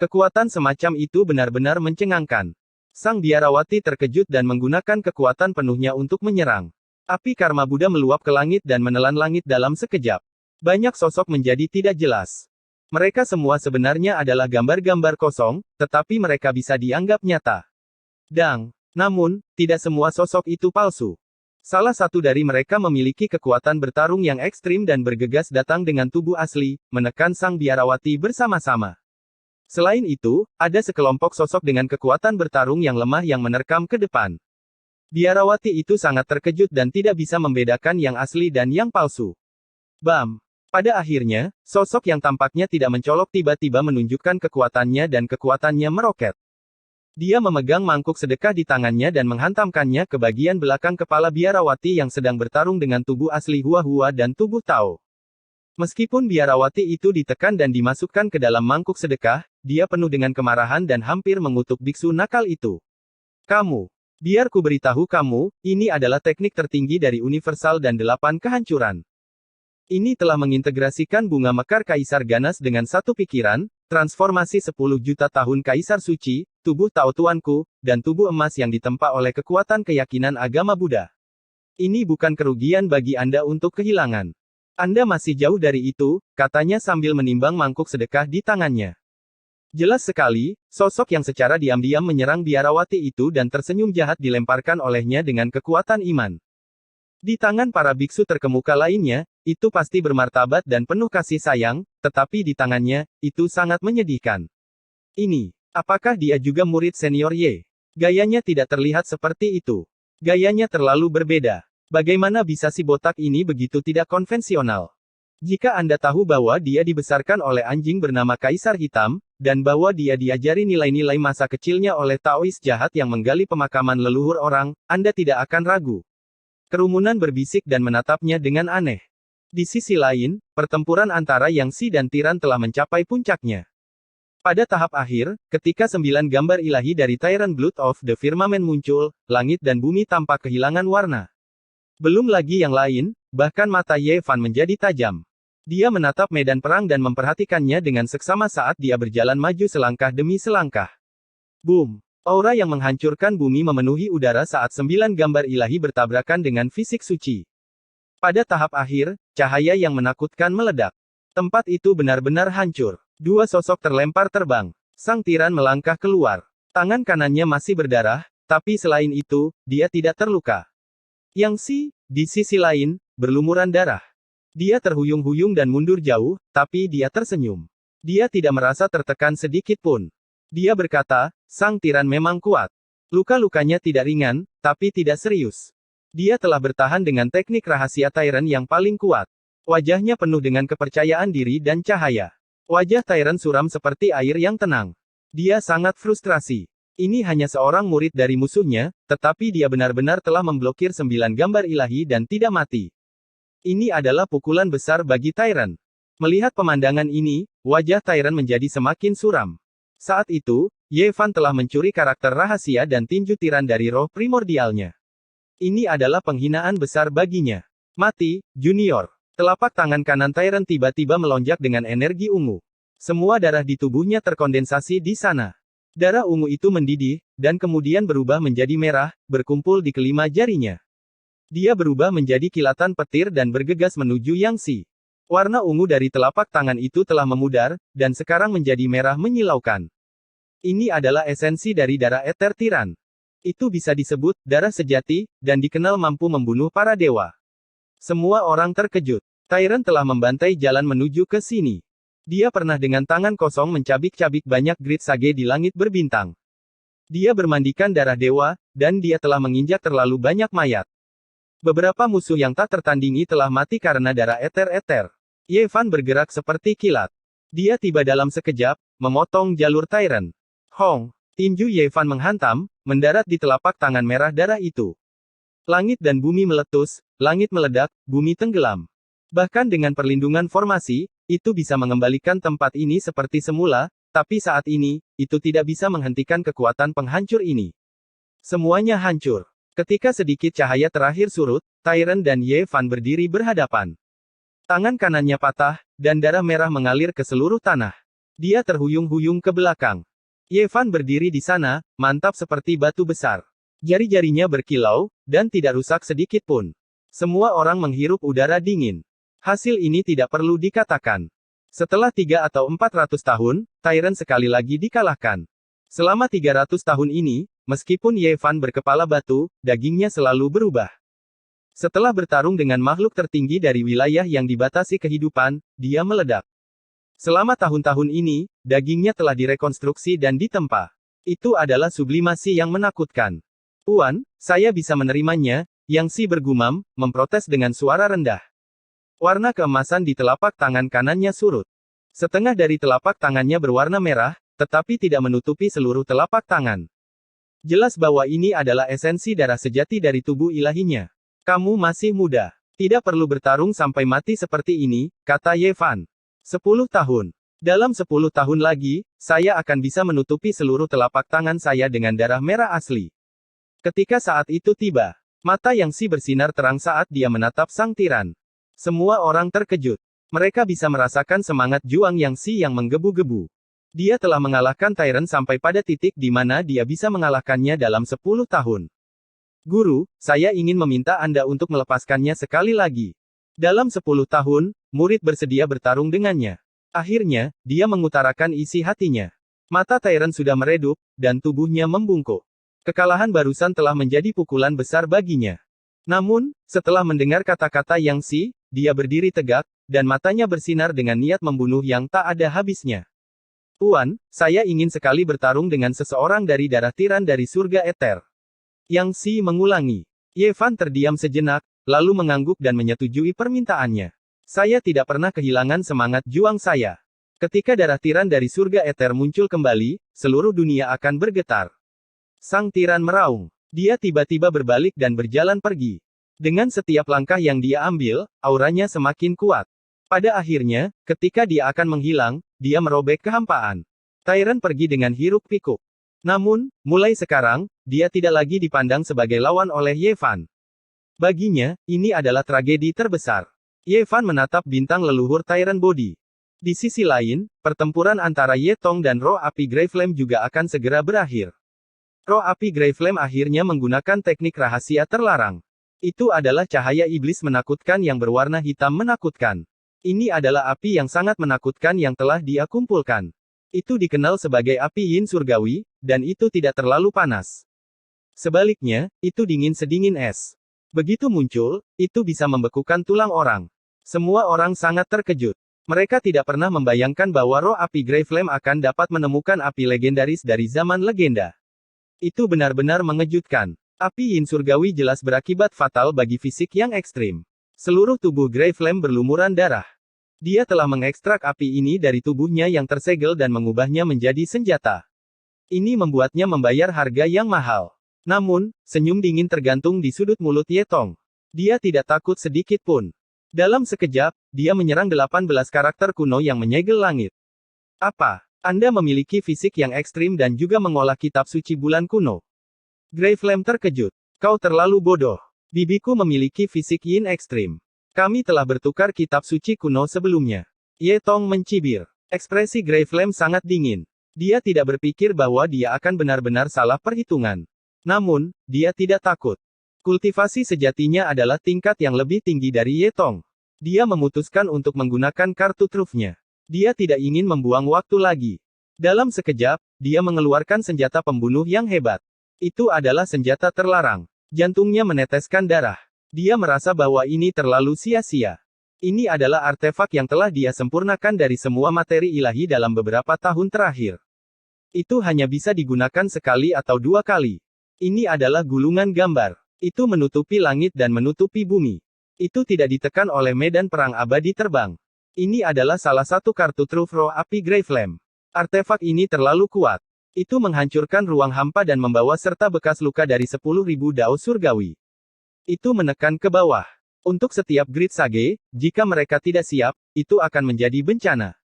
Kekuatan semacam itu benar-benar mencengangkan. Sang biarawati terkejut dan menggunakan kekuatan penuhnya untuk menyerang. Api karma Buddha meluap ke langit dan menelan langit dalam sekejap. Banyak sosok menjadi tidak jelas. Mereka semua sebenarnya adalah gambar-gambar kosong, tetapi mereka bisa dianggap nyata. Namun, tidak semua sosok itu palsu. Salah satu dari mereka memiliki kekuatan bertarung yang ekstrim dan bergegas datang dengan tubuh asli, menekan sang biarawati bersama-sama. Selain itu, ada sekelompok sosok dengan kekuatan bertarung yang lemah yang menerkam ke depan. Biarawati itu sangat terkejut dan tidak bisa membedakan yang asli dan yang palsu. Bam! Pada akhirnya, sosok yang tampaknya tidak mencolok tiba-tiba menunjukkan kekuatannya dan kekuatannya meroket. Dia memegang mangkuk sedekah di tangannya dan menghantamkannya ke bagian belakang kepala biarawati yang sedang bertarung dengan tubuh asli Hua-Hua dan tubuh Tao. Meskipun biarawati itu ditekan dan dimasukkan ke dalam mangkuk sedekah, dia penuh dengan kemarahan dan hampir mengutuk biksu nakal itu. Kamu, biar ku beritahu kamu, ini adalah teknik tertinggi dari universal dan 8 kehancuran. Ini telah mengintegrasikan bunga mekar Kaisar Ganas dengan satu pikiran, transformasi 10 juta tahun Kaisar Suci, tubuh Tao Tuanku, dan tubuh emas yang ditempa oleh kekuatan keyakinan agama Buddha. Ini bukan kerugian bagi Anda untuk kehilangan. Anda masih jauh dari itu, katanya sambil menimbang mangkuk sedekah di tangannya. Jelas sekali, sosok yang secara diam-diam menyerang biarawati itu dan tersenyum jahat dilemparkan olehnya dengan kekuatan iman. Di tangan para biksu terkemuka lainnya, itu pasti bermartabat dan penuh kasih sayang, tetapi di tangannya, itu sangat menyedihkan. Ini, apakah dia juga murid senior Ye? Gayanya tidak terlihat seperti itu. Gayanya terlalu berbeda. Bagaimana bisa si botak ini begitu tidak konvensional? Jika Anda tahu bahwa dia dibesarkan oleh anjing bernama Kaisar Hitam, dan bahwa dia diajari nilai-nilai masa kecilnya oleh Taois jahat yang menggali pemakaman leluhur orang, Anda tidak akan ragu. Kerumunan berbisik dan menatapnya dengan aneh. Di sisi lain, pertempuran antara Yang Si dan Tiran telah mencapai puncaknya. Pada tahap akhir, ketika 9 gambar ilahi dari Tyrant Blood of the Firmament muncul, langit dan bumi tampak kehilangan warna. Belum lagi yang lain, bahkan mata Ye Fan menjadi tajam. Dia menatap medan perang dan memperhatikannya dengan seksama saat dia berjalan maju selangkah demi selangkah. Boom! Aura yang menghancurkan bumi memenuhi udara saat 9 gambar ilahi bertabrakan dengan fisik suci. Pada tahap akhir, cahaya yang menakutkan meledak. Tempat itu benar-benar hancur. Dua sosok terlempar terbang. Sang tiran melangkah keluar. Tangan kanannya masih berdarah, tapi selain itu, dia tidak terluka. Yang Si, di sisi lain, berlumuran darah. Dia terhuyung-huyung dan mundur jauh, tapi dia tersenyum. Dia tidak merasa tertekan sedikit pun. Dia berkata, sang tiran memang kuat. Luka-lukanya tidak ringan, tapi tidak serius. Dia telah bertahan dengan teknik rahasia Tyrant yang paling kuat. Wajahnya penuh dengan kepercayaan diri dan cahaya. Wajah Tyrant suram seperti air yang tenang. Dia sangat frustrasi. Ini hanya seorang murid dari musuhnya, tetapi dia benar-benar telah memblokir 9 gambar ilahi dan tidak mati. Ini adalah pukulan besar bagi Tyrant. Melihat pemandangan ini, wajah Tyrant menjadi semakin suram. Saat itu, Ye Fan telah mencuri karakter rahasia dan tinju tiran dari roh primordialnya. Ini adalah penghinaan besar baginya. Mati, Junior. Telapak tangan kanan Tyrant tiba-tiba melonjak dengan energi ungu. Semua darah di tubuhnya terkondensasi di sana. Darah ungu itu mendidih, dan kemudian berubah menjadi merah, berkumpul di kelima jarinya. Dia berubah menjadi kilatan petir dan bergegas menuju Yang Si. Warna ungu dari telapak tangan itu telah memudar, dan sekarang menjadi merah menyilaukan. Ini adalah esensi dari darah eter tiran. Itu bisa disebut darah sejati, dan dikenal mampu membunuh para dewa. Semua orang terkejut. Tyrant telah membantai jalan menuju ke sini. Dia pernah dengan tangan kosong mencabik-cabik banyak grid sage di langit berbintang. Dia bermandikan darah dewa, dan dia telah menginjak terlalu banyak mayat. Beberapa musuh yang tak tertandingi telah mati karena darah eter-eter. Ye Fan bergerak seperti kilat. Dia tiba dalam sekejap, memotong jalur Tyrant. Hong! Tinju Ye Fan menghantam, mendarat di telapak tangan merah darah itu. Langit dan bumi meletus, langit meledak, bumi tenggelam. Bahkan dengan perlindungan formasi, itu bisa mengembalikan tempat ini seperti semula, tapi saat ini, itu tidak bisa menghentikan kekuatan penghancur ini. Semuanya hancur. Ketika sedikit cahaya terakhir surut, Tyrant dan Ye Fan berdiri berhadapan. Tangan kanannya patah, dan darah merah mengalir ke seluruh tanah. Dia terhuyung-huyung ke belakang. Ye Fan berdiri di sana, mantap seperti batu besar. Jari-jarinya berkilau, dan tidak rusak sedikit pun. Semua orang menghirup udara dingin. Hasil ini tidak perlu dikatakan. Setelah 3 atau 400 tahun, Tyrant sekali lagi dikalahkan. Selama 300 tahun ini, meskipun Ye Fan berkepala batu, dagingnya selalu berubah. Setelah bertarung dengan makhluk tertinggi dari wilayah yang dibatasi kehidupan, dia meledak. Selama tahun-tahun ini, dagingnya telah direkonstruksi dan ditempa. Itu adalah sublimasi yang menakutkan. Tuan, saya bisa menerimanya, Yang Si bergumam, memprotes dengan suara rendah. Warna keemasan di telapak tangan kanannya surut. Setengah dari telapak tangannya berwarna merah, tetapi tidak menutupi seluruh telapak tangan. Jelas bahwa ini adalah esensi darah sejati dari tubuh ilahinya. Kamu masih muda. Tidak perlu bertarung sampai mati seperti ini, kata Ye Fan. 10 tahun. Dalam 10 tahun lagi, saya akan bisa menutupi seluruh telapak tangan saya dengan darah merah asli. Ketika saat itu tiba, mata Yang Si bersinar terang saat dia menatap sang tiran. Semua orang terkejut. Mereka bisa merasakan semangat juang Yang Si yang menggebu-gebu. Dia telah mengalahkan Tyrant sampai pada titik di mana dia bisa mengalahkannya dalam 10 tahun. Guru, saya ingin meminta Anda untuk melepaskannya sekali lagi. Dalam 10 tahun, murid bersedia bertarung dengannya. Akhirnya, dia mengutarakan isi hatinya. Mata Tyrant sudah meredup, dan tubuhnya membungkuk. Kekalahan barusan telah menjadi pukulan besar baginya. Namun, setelah mendengar kata-kata Yang Si, dia berdiri tegak, dan matanya bersinar dengan niat membunuh yang tak ada habisnya. Tuan, saya ingin sekali bertarung dengan seseorang dari darah tiran dari surga Ether. Yang Si mengulangi. Ye Fan terdiam sejenak, lalu mengangguk dan menyetujui permintaannya. Saya tidak pernah kehilangan semangat juang saya. Ketika darah tiran dari surga Ether muncul kembali, seluruh dunia akan bergetar. Sang tiran meraung. Dia tiba-tiba berbalik dan berjalan pergi. Dengan setiap langkah yang dia ambil, auranya semakin kuat. Pada akhirnya, ketika dia akan menghilang, dia merobek kehampaan. Tyrant pergi dengan hiruk-pikuk. Namun, mulai sekarang, dia tidak lagi dipandang sebagai lawan oleh Ye Fan. Baginya, ini adalah tragedi terbesar. Ye Fan menatap bintang leluhur Tyrant Body. Di sisi lain, pertempuran antara Ye Tong dan roh api Grey Flame juga akan segera berakhir. Roh api Grey Flame akhirnya menggunakan teknik rahasia terlarang. Itu adalah cahaya iblis menakutkan yang berwarna hitam menakutkan. Ini adalah api yang sangat menakutkan yang telah dia kumpulkan. Itu dikenal sebagai api yin surgawi, dan itu tidak terlalu panas. Sebaliknya, itu dingin sedingin es. Begitu muncul, itu bisa membekukan tulang orang. Semua orang sangat terkejut. Mereka tidak pernah membayangkan bahwa roh api Grey Flame akan dapat menemukan api legendaris dari zaman legenda. Itu benar-benar mengejutkan. Api yin surgawi jelas berakibat fatal bagi fisik yang ekstrim. Seluruh tubuh Grey Flame berlumuran darah. Dia telah mengekstrak api ini dari tubuhnya yang tersegel dan mengubahnya menjadi senjata. Ini membuatnya membayar harga yang mahal. Namun, senyum dingin tergantung di sudut mulut Ye Tong. Dia tidak takut sedikit pun. Dalam sekejap, dia menyerang 18 karakter kuno yang menyegel langit. Apa? Anda memiliki fisik yang ekstrim dan juga mengolah kitab suci bulan kuno. Grey Flame terkejut. Kau terlalu bodoh. Bibiku memiliki fisik yin ekstrim. Kami telah bertukar kitab suci kuno sebelumnya. Ye Tong mencibir. Ekspresi Grey Flame sangat dingin. Dia tidak berpikir bahwa dia akan benar-benar salah perhitungan. Namun, dia tidak takut. Kultivasi sejatinya adalah tingkat yang lebih tinggi dari Ye Tong. Dia memutuskan untuk menggunakan kartu trufnya. Dia tidak ingin membuang waktu lagi. Dalam sekejap, dia mengeluarkan senjata pembunuh yang hebat. Itu adalah senjata terlarang. Jantungnya meneteskan darah. Dia merasa bahwa ini terlalu sia-sia. Ini adalah artefak yang telah dia sempurnakan dari semua materi ilahi dalam beberapa tahun terakhir. Itu hanya bisa digunakan sekali atau 2 kali. Ini adalah gulungan gambar. Itu menutupi langit dan menutupi bumi. Itu tidak ditekan oleh medan perang abadi terbang. Ini adalah salah satu kartu truf roh api Grey Flame. Artefak ini terlalu kuat. Itu menghancurkan ruang hampa dan membawa serta bekas luka dari 10.000 dao surgawi. Itu menekan ke bawah. Untuk setiap grid sage, jika mereka tidak siap, itu akan menjadi bencana.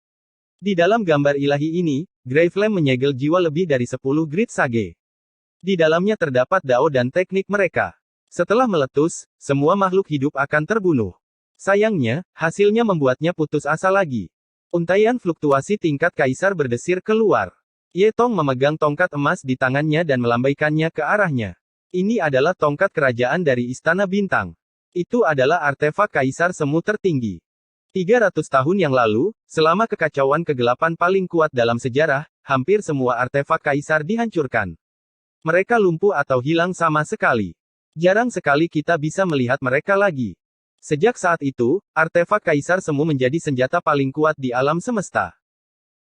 Di dalam gambar ilahi ini, Grey Flame menyegel jiwa lebih dari 10 grid sage. Di dalamnya terdapat dao dan teknik mereka. Setelah meletus, semua makhluk hidup akan terbunuh. Sayangnya, hasilnya membuatnya putus asa lagi. Untaian fluktuasi tingkat kaisar berdesir keluar. Ye Tong memegang tongkat emas di tangannya dan melambaikannya ke arahnya. Ini adalah tongkat kerajaan dari Istana Bintang. Itu adalah artefak kaisar semu tertinggi. 300 tahun yang lalu, selama kekacauan kegelapan paling kuat dalam sejarah, hampir semua artefak kaisar dihancurkan. Mereka lumpuh atau hilang sama sekali. Jarang sekali kita bisa melihat mereka lagi. Sejak saat itu, artefak kaisar semu menjadi senjata paling kuat di alam semesta.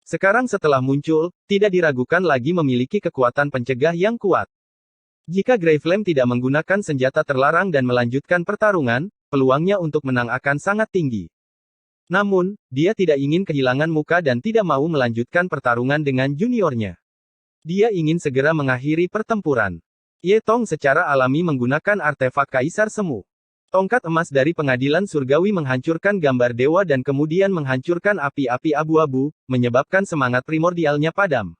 Sekarang setelah muncul, tidak diragukan lagi memiliki kekuatan pencegah yang kuat. Jika Grey Flame tidak menggunakan senjata terlarang dan melanjutkan pertarungan, peluangnya untuk menang akan sangat tinggi. Namun, dia tidak ingin kehilangan muka dan tidak mau melanjutkan pertarungan dengan juniornya. Dia ingin segera mengakhiri pertempuran. Ye Tong secara alami menggunakan artefak Kaisar Semu. Tongkat emas dari pengadilan surgawi menghancurkan gambar dewa dan kemudian menghancurkan api-api abu-abu, menyebabkan semangat primordialnya padam.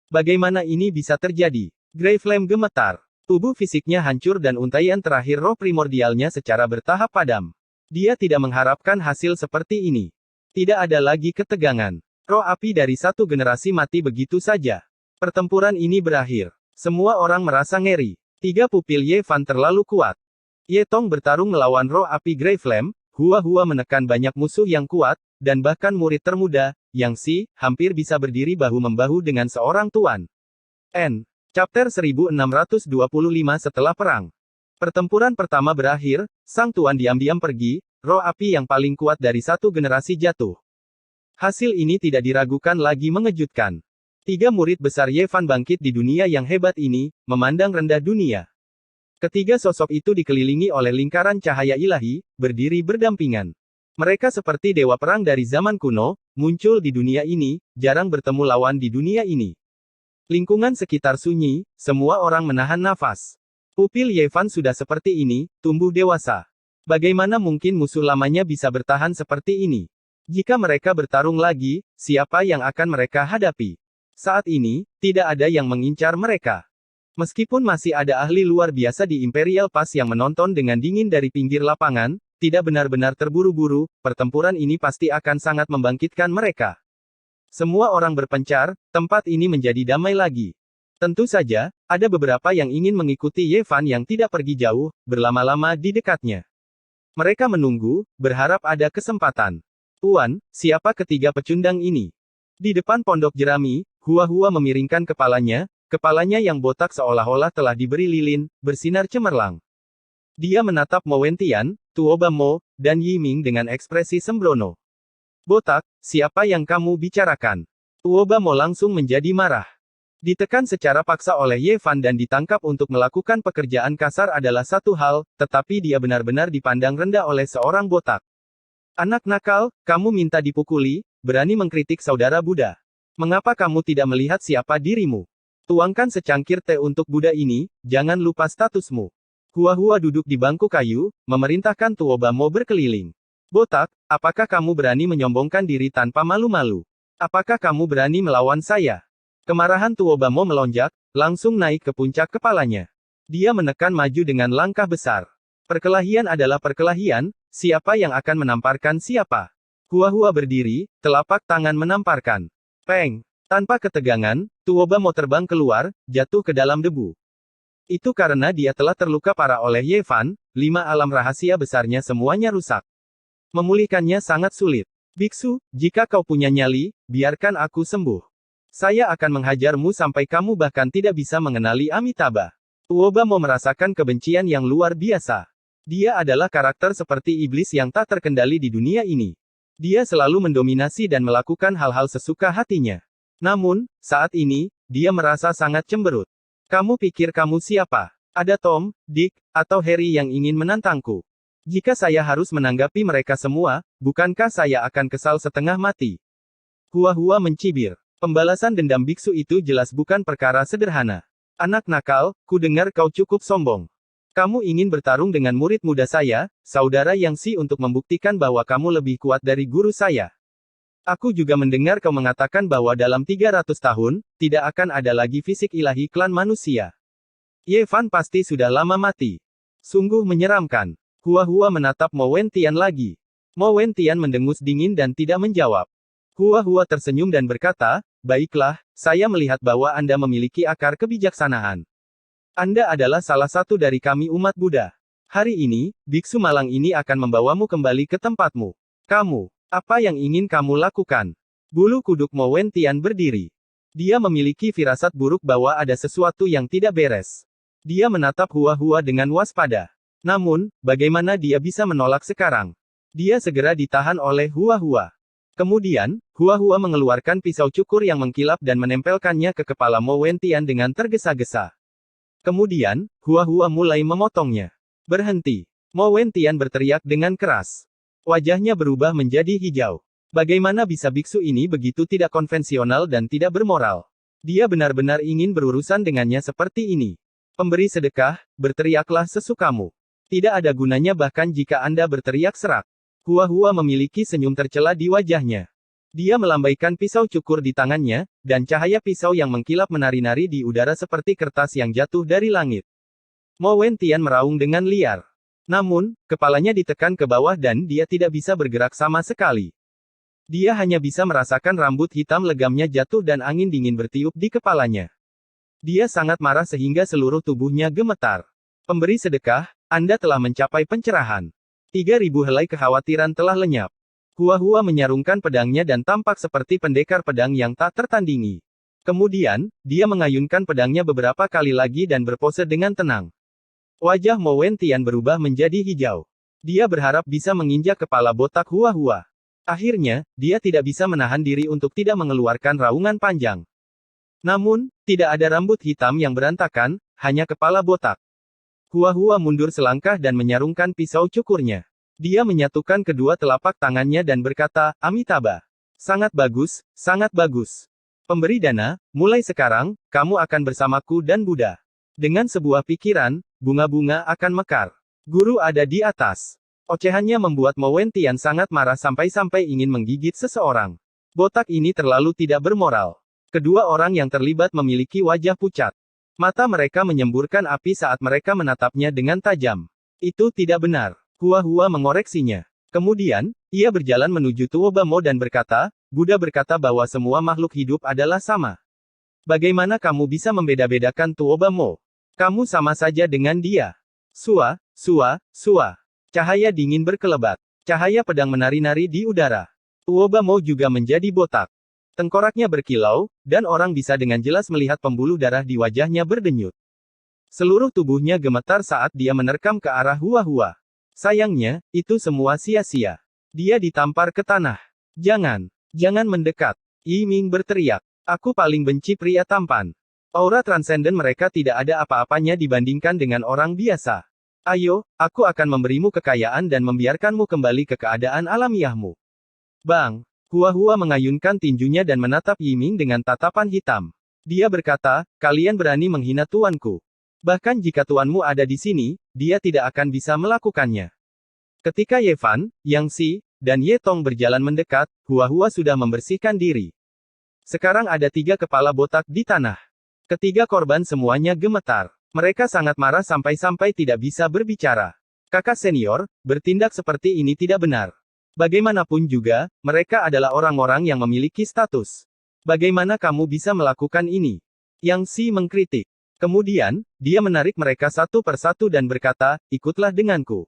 Bagaimana ini bisa terjadi? Grey Flame gemetar. Tubuh fisiknya hancur dan untaian terakhir roh primordialnya secara bertahap padam. Dia tidak mengharapkan hasil seperti ini. Tidak ada lagi ketegangan. Roh api dari satu generasi mati begitu saja. Pertempuran ini berakhir. Semua orang merasa ngeri. 3 pupil Ye Fan terlalu kuat. Ye Tong bertarung melawan roh api Grey Flame, Hua menekan banyak musuh yang kuat, dan bahkan murid termuda, Yang Si, hampir bisa berdiri bahu-membahu dengan seorang tuan. N. Chapter 1625 setelah perang. Pertempuran pertama berakhir, sang tuan diam-diam pergi, roh api yang paling kuat dari satu generasi jatuh. Hasil ini tidak diragukan lagi mengejutkan. 3 murid besar Ye Fan bangkit di dunia yang hebat ini, memandang rendah dunia. Ketiga sosok itu dikelilingi oleh lingkaran cahaya ilahi, berdiri berdampingan. Mereka seperti dewa perang dari zaman kuno, muncul di dunia ini, jarang bertemu lawan di dunia ini. Lingkungan sekitar sunyi, semua orang menahan nafas. Pupil Ye Fan sudah seperti ini, tumbuh dewasa. Bagaimana mungkin musuh lamanya bisa bertahan seperti ini? Jika mereka bertarung lagi, siapa yang akan mereka hadapi? Saat ini, tidak ada yang mengincar mereka. Meskipun masih ada ahli luar biasa di Imperial Pass yang menonton dengan dingin dari pinggir lapangan, tidak benar-benar terburu-buru, pertempuran ini pasti akan sangat membangkitkan mereka. Semua orang berpencar, tempat ini menjadi damai lagi. Tentu saja, ada beberapa yang ingin mengikuti Ye Fan yang tidak pergi jauh, berlama-lama di dekatnya. Mereka menunggu, berharap ada kesempatan. Tuan, siapa ketiga pecundang ini? Di depan pondok jerami, Hua memiringkan kepalanya yang botak seolah-olah telah diberi lilin, bersinar cemerlang. Dia menatap Mo Wentian, Tuoba Mo, dan Yi Ming dengan ekspresi sembrono. Botak, siapa yang kamu bicarakan? Tuoba Mo langsung menjadi marah. Ditekan secara paksa oleh Ye Fan dan ditangkap untuk melakukan pekerjaan kasar adalah satu hal, tetapi dia benar-benar dipandang rendah oleh seorang botak. Anak nakal, kamu minta dipukuli, berani mengkritik saudara Buddha. Mengapa kamu tidak melihat siapa dirimu? Tuangkan secangkir teh untuk Buddha ini, jangan lupa statusmu. Hua duduk di bangku kayu, memerintahkan Tuoba Mo berkeliling. Botak, apakah kamu berani menyombongkan diri tanpa malu-malu? Apakah kamu berani melawan saya? Kemarahan Tuoba Mo melonjak, langsung naik ke puncak kepalanya. Dia menekan maju dengan langkah besar. Perkelahian adalah perkelahian, siapa yang akan menamparkan siapa? Hua berdiri, telapak tangan menamparkan. Peng! Tanpa ketegangan, Tuoba Mo terbang keluar, jatuh ke dalam debu. Itu karena dia telah terluka parah oleh Ye Fan, 5 alam rahasia besarnya semuanya rusak. Memulihkannya sangat sulit. Biksu, jika kau punya nyali, biarkan aku sembuh. Saya akan menghajarmu sampai kamu bahkan tidak bisa mengenali Amitabha. Tuoba Mo merasakan kebencian yang luar biasa. Dia adalah karakter seperti iblis yang tak terkendali di dunia ini. Dia selalu mendominasi dan melakukan hal-hal sesuka hatinya. Namun, saat ini, dia merasa sangat cemberut. Kamu pikir kamu siapa? Ada Tom, Dick, atau Harry yang ingin menantangku? Jika saya harus menanggapi mereka semua, bukankah saya akan kesal setengah mati? Hua mencibir. Pembalasan dendam biksu itu jelas bukan perkara sederhana. Anak nakal, ku dengar kau cukup sombong. Kamu ingin bertarung dengan murid muda saya, saudara Yang Si untuk membuktikan bahwa kamu lebih kuat dari guru saya. Aku juga mendengar kau mengatakan bahwa dalam 300 tahun, tidak akan ada lagi fisik ilahi klan manusia. Ye Fan pasti sudah lama mati. Sungguh menyeramkan. Hua menatap Mo Wentian lagi. Mo Wentian mendengus dingin dan tidak menjawab. Hua tersenyum dan berkata, baiklah, saya melihat bahwa Anda memiliki akar kebijaksanaan. Anda adalah salah satu dari kami umat Buddha. Hari ini, biksu malang ini akan membawamu kembali ke tempatmu. Kamu, apa yang ingin kamu lakukan? Bulu kuduk Mo Wentian berdiri. Dia memiliki firasat buruk bahwa ada sesuatu yang tidak beres. Dia menatap Hua dengan waspada. Namun, bagaimana dia bisa menolak sekarang? Dia segera ditahan oleh Hua. Kemudian, Hua mengeluarkan pisau cukur yang mengkilap dan menempelkannya ke kepala Mo Wentian dengan tergesa-gesa. Kemudian, Hua mulai memotongnya. Berhenti. Mo Wentian berteriak dengan keras. Wajahnya berubah menjadi hijau. Bagaimana bisa biksu ini begitu tidak konvensional dan tidak bermoral? Dia benar-benar ingin berurusan dengannya seperti ini. Pemberi sedekah, berteriaklah sesukamu. Tidak ada gunanya bahkan jika Anda berteriak serak. Hua memiliki senyum tercela di wajahnya. Dia melambaikan pisau cukur di tangannya, dan cahaya pisau yang mengkilap menari-nari di udara seperti kertas yang jatuh dari langit. Mo Wentian meraung dengan liar. Namun, kepalanya ditekan ke bawah dan dia tidak bisa bergerak sama sekali. Dia hanya bisa merasakan rambut hitam legamnya jatuh dan angin dingin bertiup di kepalanya. Dia sangat marah sehingga seluruh tubuhnya gemetar. Pemberi sedekah, Anda telah mencapai pencerahan. 3.000 helai kekhawatiran telah lenyap. Hua menyarungkan pedangnya dan tampak seperti pendekar pedang yang tak tertandingi. Kemudian, dia mengayunkan pedangnya beberapa kali lagi dan berpose dengan tenang. Wajah Mo Wentian berubah menjadi hijau. Dia berharap bisa menginjak kepala botak Hua. Akhirnya, dia tidak bisa menahan diri untuk tidak mengeluarkan raungan panjang. Namun, tidak ada rambut hitam yang berantakan, hanya kepala botak. Hua mundur selangkah dan menyarungkan pisau cukurnya. Dia menyatukan kedua telapak tangannya dan berkata, Amitabha. Sangat bagus, sangat bagus. Pemberi dana, mulai sekarang, kamu akan bersamaku dan Buddha. Dengan sebuah pikiran, bunga-bunga akan mekar. Guru ada di atas. Ocehannya membuat Mo Wentian sangat marah sampai-sampai ingin menggigit seseorang. Botak ini terlalu tidak bermoral. Kedua orang yang terlibat memiliki wajah pucat. Mata mereka menyemburkan api saat mereka menatapnya dengan tajam. Itu tidak benar. Hua mengoreksinya. Kemudian, ia berjalan menuju Tuoba Mo dan berkata, Buddha berkata bahwa semua makhluk hidup adalah sama. Bagaimana kamu bisa membeda-bedakan Tuoba Mo? Kamu sama saja dengan dia. Sua. Cahaya dingin berkelebat. Cahaya pedang menari-nari di udara. Tuoba Mo juga menjadi botak. Tengkoraknya berkilau, dan orang bisa dengan jelas melihat pembuluh darah di wajahnya berdenyut. Seluruh tubuhnya gemetar saat dia menerkam ke arah Hua. Sayangnya, itu semua sia-sia. Dia ditampar ke tanah. Jangan mendekat. Yi Ming berteriak. Aku paling benci pria tampan. Aura transenden mereka tidak ada apa-apanya dibandingkan dengan orang biasa. Ayo, aku akan memberimu kekayaan dan membiarkanmu kembali ke keadaan alamiahmu. Bang! Hua mengayunkan tinjunya dan menatap Yi Ming dengan tatapan hitam. Dia berkata, kalian berani menghina tuanku. Bahkan jika tuanmu ada di sini, dia tidak akan bisa melakukannya. Ketika Ye Fan, Yang Xi, dan Ye Tong berjalan mendekat, Hua sudah membersihkan diri. Sekarang ada 3 kepala botak di tanah. Ketiga korban semuanya gemetar. Mereka sangat marah sampai-sampai tidak bisa berbicara. Kakak senior, bertindak seperti ini tidak benar. Bagaimanapun juga, mereka adalah orang-orang yang memiliki status. Bagaimana kamu bisa melakukan ini? Yang Xi mengkritik. Kemudian, dia menarik mereka satu persatu dan berkata, ikutlah denganku.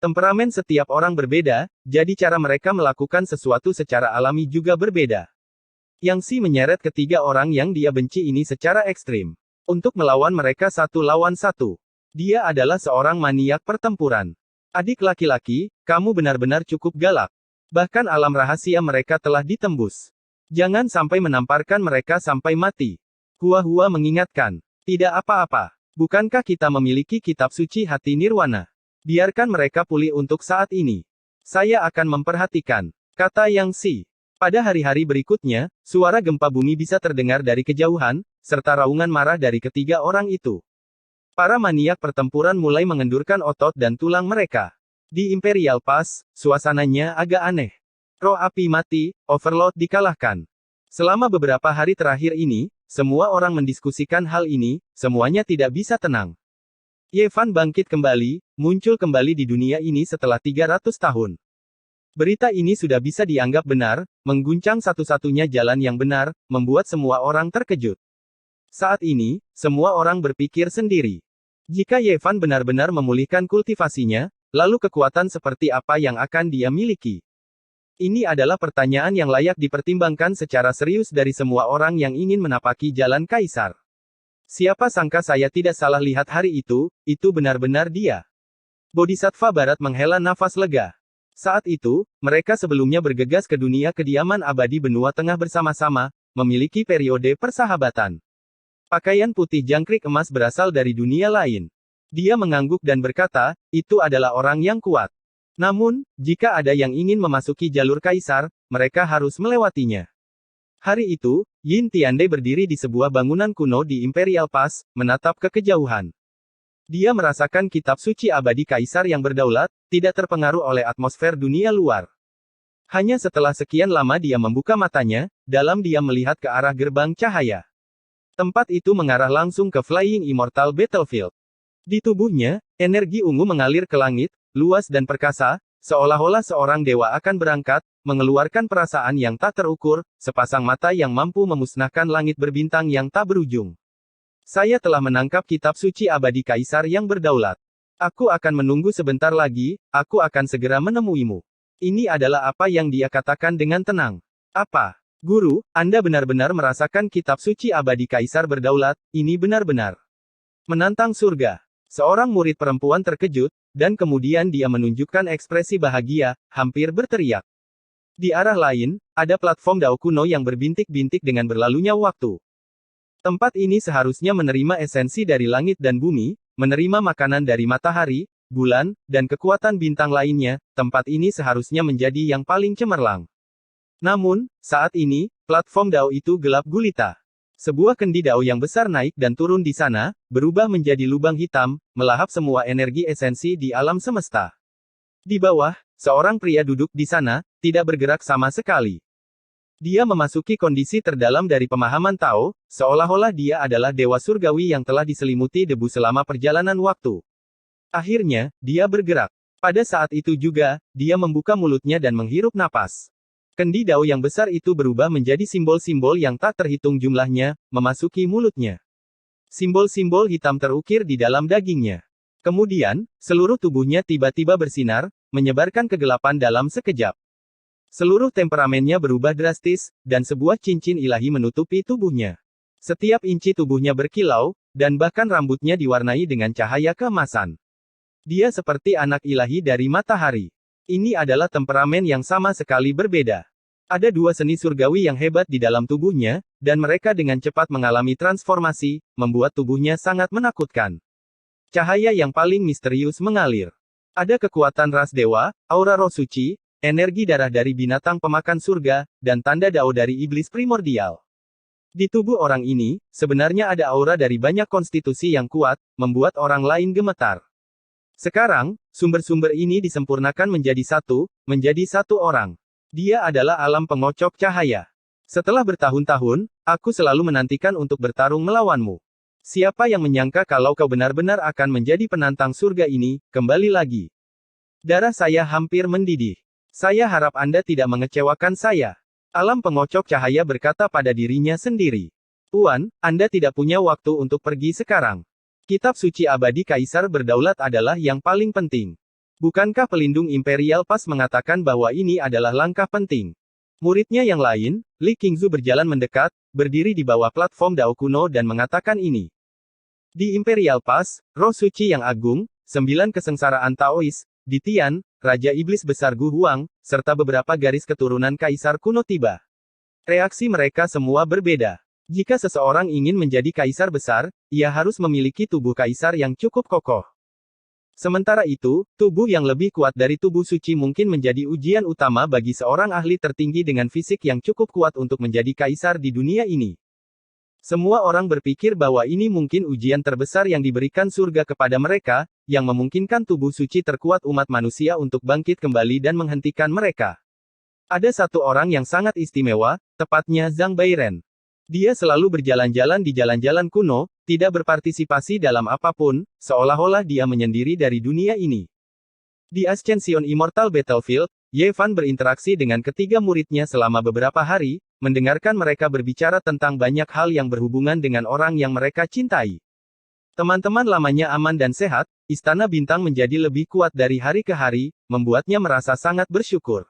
Temperamen setiap orang berbeda, jadi cara mereka melakukan sesuatu secara alami juga berbeda. Yang Xi menyeret ketiga orang yang dia benci ini secara ekstrim. Untuk melawan mereka 1 lawan 1. Dia adalah seorang maniak pertempuran. Adik laki-laki, kamu benar-benar cukup galak. Bahkan alam rahasia mereka telah ditembus. Jangan sampai menamparkan mereka sampai mati. Hua mengingatkan. Tidak apa-apa. Bukankah kita memiliki kitab suci hati nirwana? Biarkan mereka pulih untuk saat ini. Saya akan memperhatikan, kata Yang Xi. Pada hari-hari berikutnya, suara gempa bumi bisa terdengar dari kejauhan, serta raungan marah dari ketiga orang itu. Para maniak pertempuran mulai mengendurkan otot dan tulang mereka. Di Imperial Pass, suasananya agak aneh. Roh api mati, Overlord dikalahkan. Selama beberapa hari terakhir ini, semua orang mendiskusikan hal ini, semuanya tidak bisa tenang. Ye Fan bangkit kembali, muncul kembali di dunia ini setelah 300 tahun. Berita ini sudah bisa dianggap benar, mengguncang satu-satunya jalan yang benar, membuat semua orang terkejut. Saat ini, semua orang berpikir sendiri. Jika Ye Fan benar-benar memulihkan kultivasinya, lalu kekuatan seperti apa yang akan dia miliki? Ini adalah pertanyaan yang layak dipertimbangkan secara serius dari semua orang yang ingin menapaki jalan kaisar. Siapa sangka saya tidak salah lihat hari itu benar-benar dia. Bodhisattva Barat menghela nafas lega. Saat itu, mereka sebelumnya bergegas ke dunia kediaman abadi benua tengah bersama-sama, memiliki periode persahabatan. Pakaian putih jangkrik emas berasal dari dunia lain. Dia mengangguk dan berkata, itu adalah orang yang kuat. Namun, jika ada yang ingin memasuki jalur kaisar, mereka harus melewatinya. Hari itu, Yin Tiande berdiri di sebuah bangunan kuno di Imperial Pass, menatap ke kejauhan. Dia merasakan kitab suci abadi kaisar yang berdaulat, tidak terpengaruh oleh atmosfer dunia luar. Hanya setelah sekian lama dia membuka matanya, dalam diam melihat ke arah gerbang cahaya. Tempat itu mengarah langsung ke Flying Immortal Battlefield. Di tubuhnya, energi ungu mengalir ke langit, luas dan perkasa, seolah-olah seorang dewa akan berangkat, mengeluarkan perasaan yang tak terukur, sepasang mata yang mampu memusnahkan langit berbintang yang tak berujung. Saya telah menangkap kitab suci abadi kaisar yang berdaulat. Aku akan menunggu sebentar lagi, aku akan segera menemuimu. Ini adalah apa yang dia katakan dengan tenang. Apa? Guru, Anda benar-benar merasakan kitab suci abadi kaisar berdaulat, ini benar-benar menantang surga. Seorang murid perempuan terkejut, dan kemudian dia menunjukkan ekspresi bahagia, hampir berteriak. Di arah lain, ada platform dao kuno yang berbintik-bintik dengan berlalunya waktu. Tempat ini seharusnya menerima esensi dari langit dan bumi, menerima makanan dari matahari, bulan, dan kekuatan bintang lainnya. Tempat ini seharusnya menjadi yang paling cemerlang. Namun, saat ini, platform dao itu gelap gulita. Sebuah kendi dao yang besar naik dan turun di sana, berubah menjadi lubang hitam, melahap semua energi esensi di alam semesta. Di bawah, seorang pria duduk di sana, tidak bergerak sama sekali. Dia memasuki kondisi terdalam dari pemahaman Tao, seolah-olah dia adalah dewa surgawi yang telah diselimuti debu selama perjalanan waktu. Akhirnya, dia bergerak. Pada saat itu juga, dia membuka mulutnya dan menghirup napas. Kendi dao yang besar itu berubah menjadi simbol-simbol yang tak terhitung jumlahnya, memasuki mulutnya. Simbol-simbol hitam terukir di dalam dagingnya. Kemudian, seluruh tubuhnya tiba-tiba bersinar, menyebarkan kegelapan dalam sekejap. Seluruh temperamennya berubah drastis, dan sebuah cincin ilahi menutupi tubuhnya. Setiap inci tubuhnya berkilau, dan bahkan rambutnya diwarnai dengan cahaya keemasan. Dia seperti anak ilahi dari matahari. Ini adalah temperamen yang sama sekali berbeda. Ada dua seni surgawi yang hebat di dalam tubuhnya, dan mereka dengan cepat mengalami transformasi, membuat tubuhnya sangat menakutkan. Cahaya yang paling misterius mengalir. Ada kekuatan ras dewa, aura roh suci, energi darah dari binatang pemakan surga, dan tanda dao dari iblis primordial. Di tubuh orang ini, sebenarnya ada aura dari banyak konstitusi yang kuat, membuat orang lain gemetar. Sekarang, sumber-sumber ini disempurnakan menjadi satu orang. Dia adalah alam pengocok cahaya. Setelah bertahun-tahun, aku selalu menantikan untuk bertarung melawanmu. Siapa yang menyangka kalau kau benar-benar akan menjadi penantang surga ini, kembali lagi. Darah saya hampir mendidih. Saya harap Anda tidak mengecewakan saya. Alam pengocok cahaya berkata pada dirinya sendiri. Tuan, Anda tidak punya waktu untuk pergi sekarang. Kitab suci abadi kaisar berdaulat adalah yang paling penting. Bukankah pelindung Imperial Pass mengatakan bahwa ini adalah langkah penting? Muridnya yang lain, Li Qingzu berjalan mendekat, berdiri di bawah platform dao kuno dan mengatakan ini. Di Imperial Pass, roh suci yang agung, 9 kesengsaraan Taois, di Tian, Raja Iblis Besar Gu Huang, serta beberapa garis keturunan kaisar kuno tiba. Reaksi mereka semua berbeda. Jika seseorang ingin menjadi kaisar besar, ia harus memiliki tubuh kaisar yang cukup kokoh. Sementara itu, tubuh yang lebih kuat dari tubuh suci mungkin menjadi ujian utama bagi seorang ahli tertinggi dengan fisik yang cukup kuat untuk menjadi kaisar di dunia ini. Semua orang berpikir bahwa ini mungkin ujian terbesar yang diberikan surga kepada mereka, yang memungkinkan tubuh suci terkuat umat manusia untuk bangkit kembali dan menghentikan mereka. Ada satu orang yang sangat istimewa, tepatnya Zhang Bairen. Dia selalu berjalan-jalan di jalan-jalan kuno, tidak berpartisipasi dalam apapun, seolah-olah dia menyendiri dari dunia ini. Di Ascension Immortal Battlefield, Ye Fan berinteraksi dengan ketiga muridnya selama beberapa hari, mendengarkan mereka berbicara tentang banyak hal yang berhubungan dengan orang yang mereka cintai. Teman-teman lamanya aman dan sehat, Istana Bintang menjadi lebih kuat dari hari ke hari, membuatnya merasa sangat bersyukur.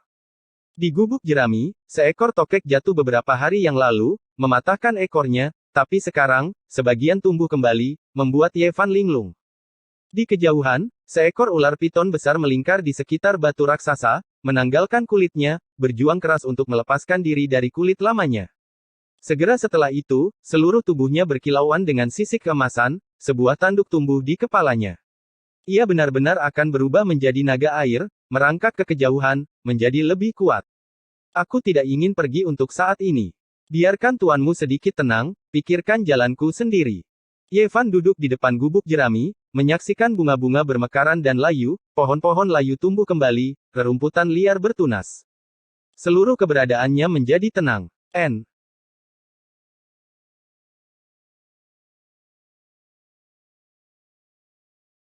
Di gubuk jerami, seekor tokek jatuh beberapa hari yang lalu, mematahkan ekornya, tapi sekarang, sebagian tumbuh kembali, membuat Ye Fan linglung. Di kejauhan, seekor ular piton besar melingkar di sekitar batu raksasa, menanggalkan kulitnya, berjuang keras untuk melepaskan diri dari kulit lamanya. Segera setelah itu, seluruh tubuhnya berkilauan dengan sisik keemasan, sebuah tanduk tumbuh di kepalanya. Ia benar-benar akan berubah menjadi naga air, merangkak ke kejauhan, menjadi lebih kuat. Aku tidak ingin pergi untuk saat ini. Biarkan tuanmu sedikit tenang, pikirkan jalanku sendiri. Ye Fan duduk di depan gubuk jerami, menyaksikan bunga-bunga bermekaran dan layu, pohon-pohon layu tumbuh kembali, rerumputan liar bertunas. Seluruh keberadaannya menjadi tenang.